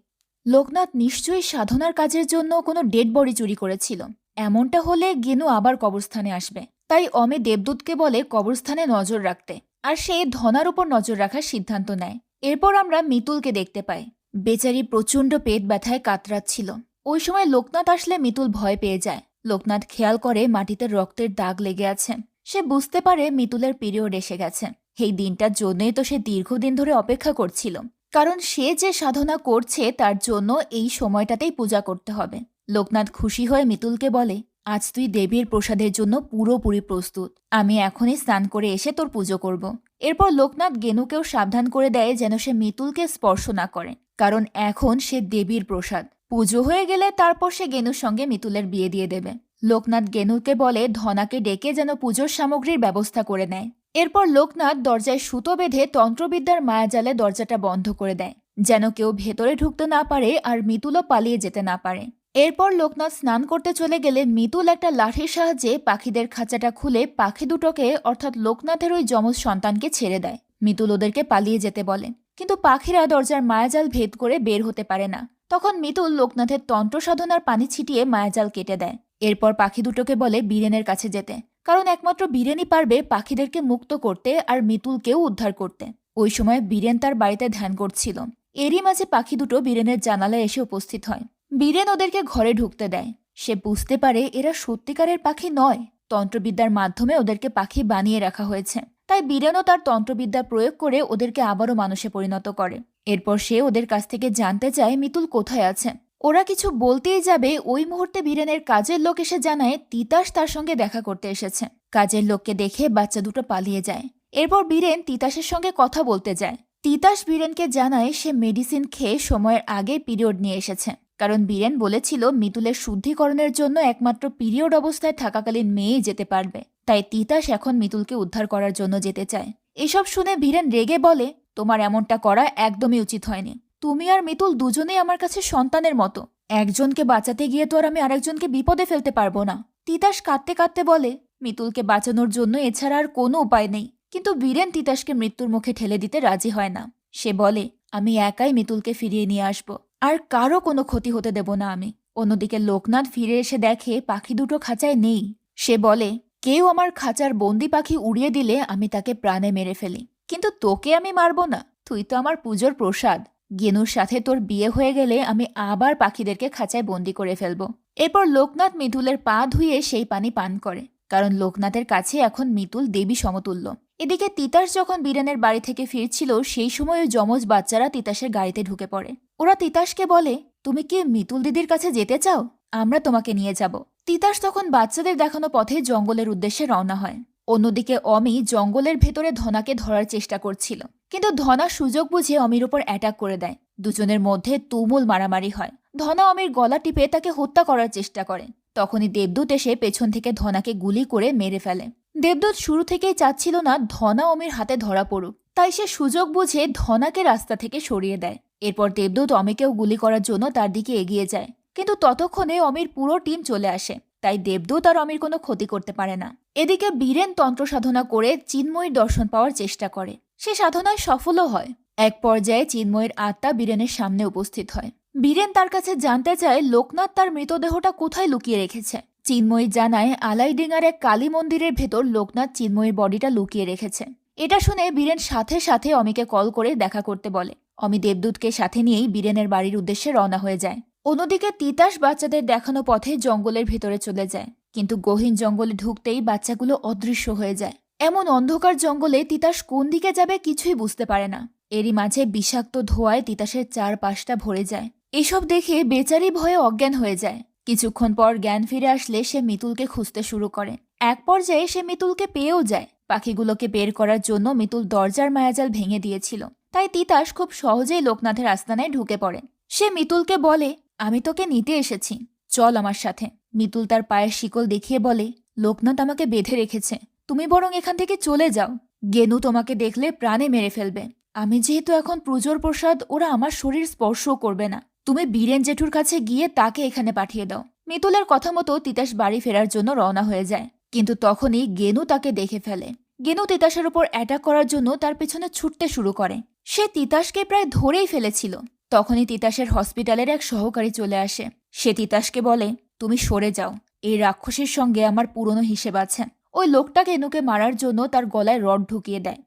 লোকনাথ নিশ্চয়ই সাধনার কাজের জন্য কোনো ডেড বডি চুরি করেছিল। এমনটা হলে গেনু আবার কবরস্থানে আসবে। তাই অমি দেবদূতকে বলে কবরস্থানে নজর রাখতে, আর সে ধনার উপর নজর রাখার সিদ্ধান্ত নেয়। এরপর আমরা মিতুলকে দেখতে পাই। বেচারি প্রচণ্ড পেট ব্যথায় কাতরাচ্ছিল। ওই সময় লোকনাথ আসলে মিতুল ভয় পেয়ে যায়। লোকনাথ খেয়াল করে মাটিতে রক্তের দাগ লেগে আছে। সে বুঝতে পারে মিতুলের পিরিয়ড এসে গেছে। এই দিনটার জন্যই তো সে দীর্ঘদিন ধরে অপেক্ষা করছিল, কারণ সে যে সাধনা করছে তার জন্য এই সময়টাতেই পূজা করতে হবে। লোকনাথ খুশি হয়ে মিতুলকে বলে, আজ তুই দেবীর প্রসাদের জন্য পুরোপুরি প্রস্তুত। আমি এখনই স্নান করে এসে তোর পুজো করব। এরপর লোকনাথ গেনুকেও সাবধান করে দেয় যেন সে মিতুলকে স্পর্শ না করে, কারণ এখন সে দেবীর প্রসাদ। পুজো হয়ে গেলে তারপর সে গেনুর সঙ্গে মিতুলের বিয়ে দিয়ে দেবে। লোকনাথ গেনুকে বলে ধনাকে ডেকে যেন পুজোর সামগ্রীর ব্যবস্থা করে নেয়। এরপর লোকনাথ দরজায় সুতো বেঁধে তন্ত্রবিদ্যার মায়াজালে দরজাটা বন্ধ করে দেয়, যেন কেউ ভেতরে ঢুকতে না পারে আর মিতুলও পালিয়ে যেতে না পারে। এরপর লোকনাথ স্নান করতে চলে গেলে মিতুল একটা লাঠির সাহায্যে পাখিদের খাঁচাটা খুলে পাখি দুটোকে অর্থাৎ লোকনাথের ওই যমজ সন্তানকে ছেড়ে দেয়। মিতুল ওদেরকে পালিয়ে যেতে বলে, কিন্তু পাখিরা দরজার মায়াজাল ভেদ করে বের হতে পারে না। তখন মিতুল লোকনাথের তন্ত্র সাধনার পানি ছিটিয়ে মায়াজাল কেটে দেয়। এরপর পাখি দুটোকে বলে বীরেনের কাছে যেতে, কারণ একমাত্র বীরেনই পারবে পাখিদেরকে মুক্ত করতে আর মিতুলকেও উদ্ধার করতে। ওই সময় বীরেন তার বাড়িতে ধ্যান করছিল। এরই মাঝে পাখি দুটো বীরেনের জানালায় এসে উপস্থিত হয়। বীরেন ওদেরকে ঘরে ঢুকতে দেয়। সে বুঝতে পারে এরা সত্যিকারের পাখি নয়, তন্ত্রবিদ্যার মাধ্যমে ওদেরকে পাখি বানিয়ে রাখা হয়েছে। তাই বীরেনও তার তন্ত্রবিদ্যা প্রয়োগ করে ওদেরকে আবারও মানুষে পরিণত করে। এরপর সে ওদের কাছ থেকে জানতে চায় মিতুল কোথায় আছে। ওরা কিছু বলতেই যাবে, ওই মুহূর্তে বীরেনের কাজের লোক এসে জানায় তিতাস তার সঙ্গে দেখা করতে এসেছে। কাজের লোককে দেখে বাচ্চা দুটো পালিয়ে যায়। এরপর বীরেন তিতাসের সঙ্গে কথা বলতে যায়। তিতাস বীরেনকে জানায় সে মেডিসিন খেয়ে সময়ের আগে পিরিয়ড নিয়ে এসেছে, কারণ বীরেন বলেছিল মিতুলের শুদ্ধিকরণের জন্য একমাত্র পিরিয়ড অবস্থায় থাকাকালীন মেয়েই যেতে পারবে। তাই তিতাস এখন মিতুলকে উদ্ধার করার জন্য যেতে চায়। এসব শুনে বীরেন রেগে বলে, তোমার এমনটা করা একদমই উচিত হয়নি। তুমি আর মিতুল দুজনেই আমার কাছে সন্তানের মতো। একজনকে বাঁচাতে গিয়ে তো আর আমি আরেকজনকে বিপদে ফেলতে পারবো না। তিতাস কাঁদতে কাঁদতে বলে, মিতুলকে বাঁচানোর জন্য এছাড়া আর কোনো উপায় নেই। কিন্তু বীরেন তিতাসকে মৃত্যুর মুখে ঠেলে দিতে রাজি হয় না। সে বলে, আমি একাই মিতুলকে ফিরিয়ে নিয়ে আসব, আর কারো কোনো ক্ষতি হতে দেব না আমি। অন্যদিকে লোকনাথ ফিরে এসে দেখে পাখি দুটো খাঁচায় নেই। সে বলে, কেউ আমার খাঁচার বন্দি পাখি উড়িয়ে দিলে আমি তাকে প্রাণে মেরে ফেলি, কিন্তু তোকে আমি মারব না। তুই তো আমার পুজোর প্রসাদ। গেনুর সাথে তোর বিয়ে হয়ে গেলে আমি আবার পাখিদেরকে খাঁচায় বন্দি করে ফেলব। এরপর লোকনাথ মিতুলের পা ধুয়ে সেই পানি পান করে, কারণ লোকনাথের কাছে এখন মিতুল দেবী সমতুল্য। এদিকে তিতাস যখন বীরেনের বাড়ি থেকে ফিরছিল, সেই সময় ওই যমজ বাচ্চারা তিতাসের গাড়িতে ঢুকে পড়ে। ওরা তিতাসকে বলে, তুমি কি মিতুল দিদির কাছে যেতে চাও? আমরা তোমাকে নিয়ে যাব। তিতাস তখন বাচ্চাদের দেখানো পথে জঙ্গলের উদ্দেশ্যে রওনা হয়। অন্যদিকে অমি জঙ্গলের ভেতরে ধনাকে ধরার চেষ্টা করছিল, কিন্তু ধনা সুযোগ বুঝে অমির ওপর অ্যাটাক করে দেয়। দুজনের মধ্যে তুমুল মারামারি হয়। ধনা অমির গলা টিপে তাকে হত্যা করার চেষ্টা করে। তখনই দেবদূত এসে পেছন থেকে ধনাকে গুলি করে মেরে ফেলে। দেবদূত শুরু থেকেই চাচ্ছিল না ধনা অমির হাতে ধরা পড়ুক, তাই সে সুযোগ বুঝে ধনাকে রাস্তা থেকে সরিয়ে দেয়। এরপর দেবদূত অমিকেও গুলি করার জন্য তার দিকে এগিয়ে যায়, কিন্তু ততক্ষণে অমির পুরো টিম চলে আসে। তাই দেবদূত আর অমির কোনো ক্ষতি করতে পারে না। এদিকে বীরেন তন্ত্র সাধনা করে চিন্ময়ীর দর্শন পাওয়ার চেষ্টা করে। সে সাধনায় সফলও হয়। এক পর্যায়ে চিন্ময়ীর আত্মা বীরেনের সামনে উপস্থিত হয়। বীরেন তার কাছে জানতে চায় লোকনাথ তার মৃতদেহটা কোথায় লুকিয়ে রেখেছে। চিন্ময়ী জানায় আলাইডিঙ্গার এক কালী মন্দিরের ভেতর লোকনাথ চিন্ময়ীর বডিটা লুকিয়ে রেখেছে। এটা শুনে বীরেন সাথে সাথে অমিকে কল করে দেখা করতে বলে। অমি দেবদূতকে সাথে নিয়েই বীরেনের বাড়ির উদ্দেশ্যে রওনা হয়ে যায়। অন্যদিকে তিতাস বাচ্চাদের দেখানো পথে জঙ্গলের ভেতরে চলে যায়, কিন্তু গহীন জঙ্গলে ঢুকতেই বাচ্চাগুলো অদৃশ্য হয়ে যায়। এমন অন্ধকার জঙ্গলে তিতাস কোন দিকে যাবে কিছুই বুঝতে পারে না। এরই মাঝে বিষাক্ত ধোঁয়ায় তিতাসের চারপাশটা ভরে যায়। এসব দেখে বেচারি ভয়ে অজ্ঞান হয়ে যায়। কিছুক্ষণ পর জ্ঞান ফিরে আসলে সে মিতুলকে খুঁজতে শুরু করে। এক পর্যায়ে সে মিতুলকে পেয়েও যায়। পাখিগুলোকে বের করার জন্য মিতুল দরজার মায়াজাল ভেঙে দিয়েছিল, তাই তিতাস খুব সহজেই লোকনাথের আস্তানায় ঢুকে পড়ে। সে মিতুলকে বলে, আমি তোকে নিতে এসেছি, চল আমার সাথে। মিতুল তার পায়ের শিকল দেখিয়ে বলে, লোকনাথ আমাকে বেঁধে রেখেছে, তুমি বরং এখান থেকে চলে যাও। গেনু তোমাকে দেখলে প্রাণে মেরে ফেলবে। আমি যেহেতু এখন পুজোর প্রসাদ, ওরা আমার শরীর স্পর্শও করবে না। তুমি বীরেন জেঠুর কাছে গিয়ে তাকে এখানে পাঠিয়ে দাও। মিতুলের কথা মতো তিতাস বাড়ি ফেরার জন্য রওনা হয়ে যায়, কিন্তু তখনই গেনু তাকে দেখে ফেলে। গেনু তিতাসের উপর অ্যাটাক করার জন্য তার পেছনে ছুটতে শুরু করে। সে তিতাসকে প্রায় ধরেই ফেলেছিল। তখনই তিতাসের হসপিটালের এক সহকারী চলে আসে। সে তিতাসকে বলে, তুমি সরে যাও, এই রাক্ষসীর সঙ্গে আমার পুরনো হিসেব আছে। ওই লোকটা গেনুকে মারার জন্য তার গলায় রড ঢুকিয়ে দেয়,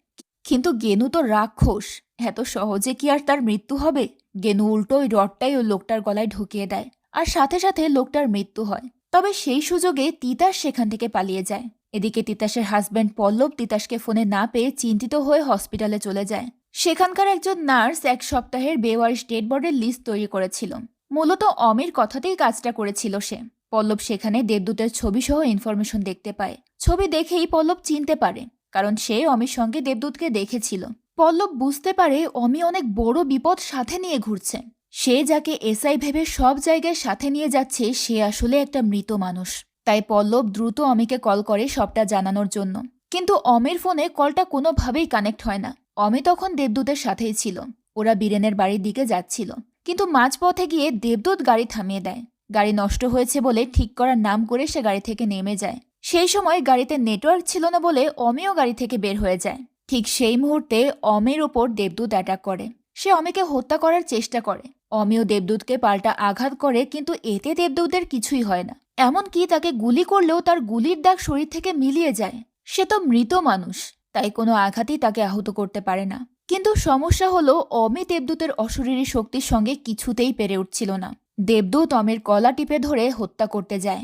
কিন্তু গেনু তো রাক্ষস, এত সহজে কি আর তার মৃত্যু হবে? গেনু উল্টো ওই রডটাই ওই লোকটার গলায় ঢুকিয়ে দেয়, আর সাথে সাথে লোকটার মৃত্যু হয়। তবে সেই সুযোগে তিতাস সেখান থেকে পালিয়ে যায়। এদিকে তিতাসের হাজব্যান্ড পল্লব তিতাসকে ফোনে না পেয়ে চিন্তিত হয়ে হসপিটালে চলে যায়। সেখানকার একজন নার্স এক সপ্তাহের বেওয়ারিশ ডেড বডির লিস্ট তৈরি করেছিল। মূলত অমির কথাতেই কাজটা করেছিল সে। পল্লব সেখানে দেবদূতের ছবি সহ ইনফরমেশন দেখতে পায়। ছবি দেখেই পল্লব চিনতে পারে, কারণ সে অমির সঙ্গে দেবদূতকে দেখেছিল। পল্লব বুঝতে পারে অমি অনেক বড় বিপদ সাথে নিয়ে ঘুরছে। সে যাকে এসআই ভেবে সব জায়গায় সাথে নিয়ে যাচ্ছে, সে আসলে একটা মৃত মানুষ। তাই পল্লব দ্রুত অমিকে কল করে সবটা জানানোর জন্য, কিন্তু অমির ফোনে কলটা কোনোভাবেই কানেক্ট হয় না। অমি তখন দেবদূতের সাথেই ছিল। ওরা বীরেনের বাড়ির দিকে যাচ্ছিল, কিন্তু মাঝপথে গিয়ে দেবদূত গাড়ি থামিয়ে দেয়। গাড়ি নষ্ট হয়েছে বলে ঠিক করার নাম করে সে গাড়ি থেকে নেমে যায়। সেই সময় গাড়িতে নেটওয়ার্ক ছিল না বলে অমিও গাড়ি থেকে বের হয়ে যায়। ঠিক সেই মুহূর্তে অমির ওপর দেবদূত অ্যাটাক করে। সে অমিকে হত্যা করার চেষ্টা করে। অমিও দেবদূতকে পাল্টা আঘাত করে, কিন্তু এতে দেবদূতের কিছুই হয় না। এমনকি তাকে গুলি করলেও তার গুলির দাগ শরীর থেকে মিলিয়ে যায়। সে তো মৃত মানুষ, তাই কোনো আঘাতই তাকে আহত করতে পারে না। কিন্তু সমস্যা হলো অমি দেবদূতের অশরীরী শক্তির সঙ্গে কিছুতেই পেরে উঠছিল না। দেবদূত অমির গলা টিপে ধরে হত্যা করতে যায়।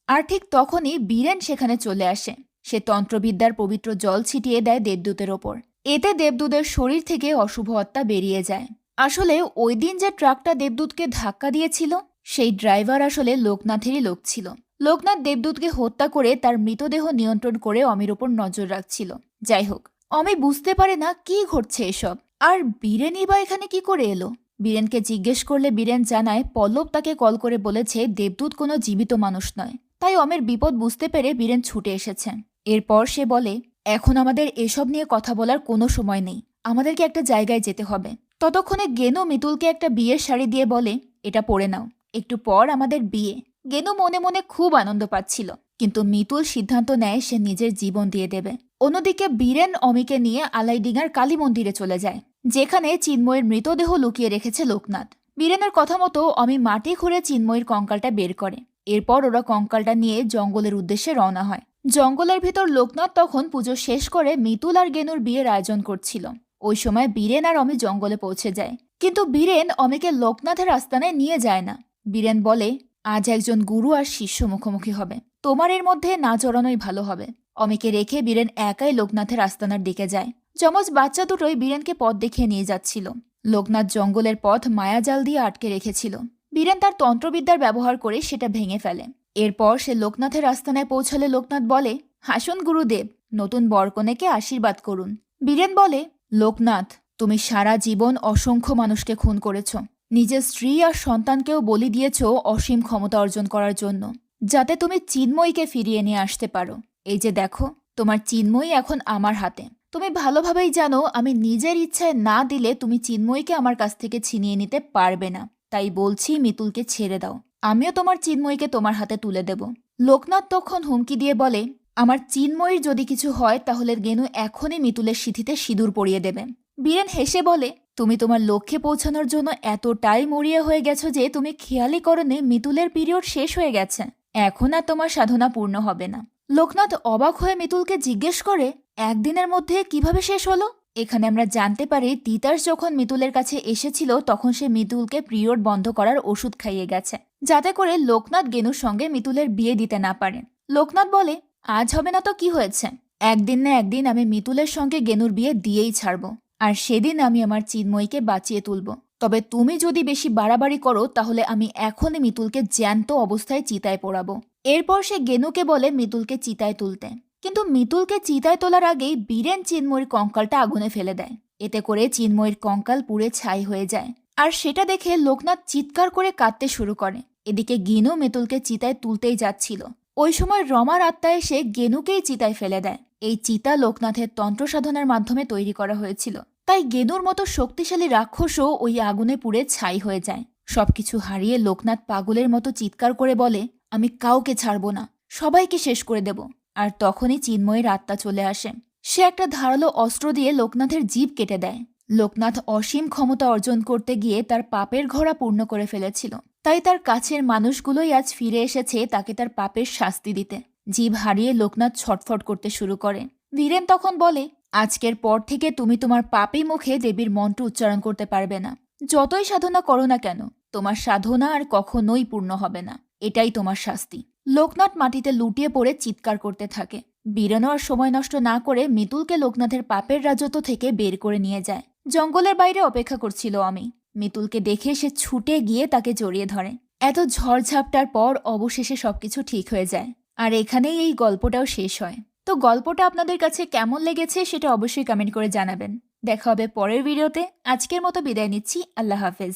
আর ঠিক তখনই বীরেন সেখানে চলে আসে। সে তন্ত্রবিদ্যার পবিত্র জল ছিটিয়ে দেয় দেবদূতের ওপর। এতে দেবদূতের শরীর থেকে অশুভ আত্মা বেরিয়ে যায়। আসলে ওই দিন যে ট্রাকটা দেবদূতকে ধাক্কা দিয়েছিল সেই ড্রাইভার আসলে লোকনাথেরই লোক ছিল। লোকনাথ দেবদূতকে হত্যা করে তার মৃতদেহ নিয়ন্ত্রণ করে অমির ওপর নজর রাখছিল। যাই হোক, অমি বুঝতে পারে না কি ঘটছে এসব। আর বীরেনই বা এখানে কি করে এলো। বীরেনকে জিজ্ঞেস করলে বীরেন জানায় পল্লব তাকে কল করে বলেছে দেবদূত কোনো জীবিত মানুষ নয়। তাই অমের বিপদ বুঝতে পেরে বীরেন ছুটে এসেছে। এরপর সে বলে, এখন আমাদের এসব নিয়ে কথা বলার কোনো সময় নেই, আমাদেরকে একটা জায়গায় যেতে হবে। ততক্ষণে গেনু মিতুলকে একটা বিয়ের শাড়ি দিয়ে বলে, এটা পরে নাও, একটু পর আমাদের বিয়ে। গেনু মনে মনে খুব আনন্দ পাচ্ছিল, কিন্তু মিতুল সিদ্ধান্ত নেয় সে নিজের জীবন দিয়ে দেবে। অন্যদিকে বীরেন অমিকে নিয়ে আলাইডিঙ্গার কালী মন্দিরে চলে যায়, যেখানে চিন্ময়ের মৃতদেহ লুকিয়ে রেখেছে লোকনাথ। বীরেনের কথা মতো অমি মাটি খুঁড়ে চিন্ময়ের কঙ্কালটা বের করে। এরপর ওরা কঙ্কালটা নিয়ে জঙ্গলের উদ্দেশ্যে রওনা হয়। জঙ্গলের ভিতর লোকনাথ তখন পুজো শেষ করে মিতুল আর গেনুর বিয়ের আয়োজন করছিল। ওই সময় বীরেন আর অমি জঙ্গলে পৌঁছে যায়, কিন্তু বীরেন অমিকে লোকনাথের আস্তানায় নিয়ে যায় না। বীরেন বলে, আজ একজন গুরু আর শিষ্য মুখোমুখি হবে, তোমার এর মধ্যে না জড়ানোই ভালো হবে। অমিকে রেখে বীরেন একাই লোকনাথের আস্তানার দিকে যায়। যমজ বাচ্চা দুটোই বীরেনকে পথ দেখিয়ে নিয়ে যাচ্ছিল। লোকনাথ জঙ্গলের পথ মায়াজাল দিয়ে আটকে রেখেছিল। বীরেন তার তন্ত্রবিদ্যার ব্যবহার করে সেটা ভেঙে ফেলে। এরপর সে লোকনাথের আস্তানায় পৌঁছালে লোকনাথ বলে, হাসুন গুরুদেব, নতুন বরকনেকে আশীর্বাদ করুন। বীরেন বলে, লোকনাথ, তুমি সারা জীবন অসংখ্য মানুষকে খুন করেছ, নিজের স্ত্রী আর সন্তানকেও বলি দিয়েছ অসীম ক্ষমতা অর্জন করার জন্য, যাতে তুমি চিন্ময়ীকে ফিরিয়ে নিয়ে আসতে পারো। এই যে দেখো, তোমার চিন্ময়ী এখন আমার হাতে। তুমি ভালোভাবেই জানো আমি নিজের ইচ্ছায় না দিলে তুমি চিন্ময়ীকে আমার কাছ থেকে ছিনিয়ে নিতে পারবে না। তাই বলছি মিতুলকে ছেড়ে দাও, আমিও তোমার চিন্ময়ীকে তোমার হাতে তুলে দেব। লোকনাথ তখন হুমকি দিয়ে বলে, আমার চিন্ময়ীর যদি কিছু হয় তাহলে গেনু এখনই মিতুলের সিঁথিতে সিঁদুর পরিয়ে দেবে। বীরেন হেসে বলে, তুমি তোমার লক্ষ্যে পৌঁছানোর জন্য এতটাই মরিয়া হয়ে গেছো যে তুমি খেয়ালই করোনি মিতুলের পিরিয়ড শেষ হয়ে গেছে, এখন আর তোমার সাধনা পূর্ণ হবে না। লোকনাথ অবাক হয়ে মিতুলকে জিজ্ঞেস করে, একদিনের মধ্যে কিভাবে শেষ হলো? এখানে আমরা জানতে পারি তিতাস যখন মিতুলের কাছে এসেছিল তখন সে মিতুলকে পিরিয়ড বন্ধ করার ওষুধ খাইয়ে গেছে, যাতে করে লোকনাথ গেনুর সঙ্গে মিতুলের বিয়ে দিতে না পারে। লোকনাথ বলে, আজ হবে না তো কি হয়েছে, একদিন না একদিন আমি মিতুলের সঙ্গে গেনুর বিয়ে দিয়েই ছাড়ব, আর সেদিন আমি আমার চিন্ময়ীকে বাঁচিয়ে তুলব। তবে তুমি যদি বেশি বাড়াবাড়ি করো তাহলে আমি এখনই মিতুলকে জ্যান্ত অবস্থায় চিতায় পোড়াবো। এরপর সে গেনুকে বলে মিতুলকে চিতায় তুলতে, কিন্তু মিতুলকে চিতায় তোলার আগেই বীরেন চিন্ময়ীর কঙ্কালটা আগুনে ফেলে দেয়। এতে করে চিন্ময়ীর কঙ্কাল পুড়ে ছাই হয়ে যায়। আর সেটা দেখে লোকনাথ চিৎকার করে কাঁদতে শুরু করে। এদিকে গেনু মিতুলকে চিতায় তুলতেই যাচ্ছিল। ওই সময় রমার আত্মা এসে গেনুকেই চিতায় ফেলে দেয়। এই চিতা লোকনাথের তন্ত্র সাধনার মাধ্যমে তৈরি করা হয়েছিল, তাই গেনুর মতো শক্তিশালী রাক্ষসও ওই আগুনে পুড়ে ছাই হয়ে যায়। সবকিছু হারিয়ে লোকনাথ পাগলের মতো চিৎকার করে বলে, আমি কাউকে ছাড়ব না, সবাইকে শেষ করে দেব। আর তখনই চিন্ময়ের আত্মা চলে আসে। সে একটা ধারালো অস্ত্র দিয়ে লোকনাথের জিভ কেটে দেয়। লোকনাথ অসীম ক্ষমতা অর্জন করতে গিয়ে তার পাপের ঘোড়া পূর্ণ করে ফেলেছিল, তাই তার কাছের মানুষগুলোই আজ ফিরে এসেছে তাকে তার পাপের শাস্তি দিতে। জিভ হারিয়ে লোকনাথ ছটফট করতে শুরু করে। বীরেন তখন বলে, আজকের পর থেকে তুমি তোমার পাপী মুখে দেবীর মন্ত্র উচ্চারণ করতে পারবে না। যতই সাধনা করো না কেন, তোমার সাধনা আর কখনোই পূর্ণ হবে না, এটাই তোমার শাস্তি। লোকনাথ মাটিতে লুটিয়ে পড়ে চিৎকার করতে থাকে। বীরেন আর সময় নষ্ট না করে মিতুলকে লোকনাথের পাপের রাজত্ব থেকে বের করে নিয়ে যায়। জঙ্গলের বাইরে অপেক্ষা করছিল আমি। মিতুলকে দেখে সে ছুটে গিয়ে তাকে জড়িয়ে ধরে। এত ঝড়ঝাপটার পর অবশেষে সবকিছু ঠিক হয়ে যায়, আর এখানেই এই গল্পটাও শেষ হয়। তো গল্পটা আপনাদের কাছে কেমন লেগেছে সেটা অবশ্যই কমেন্ট করে জানাবেন। দেখা হবে পরের ভিডিওতে। আজকের মতো বিদায় নিচ্ছি, আল্লাহ হাফেজ।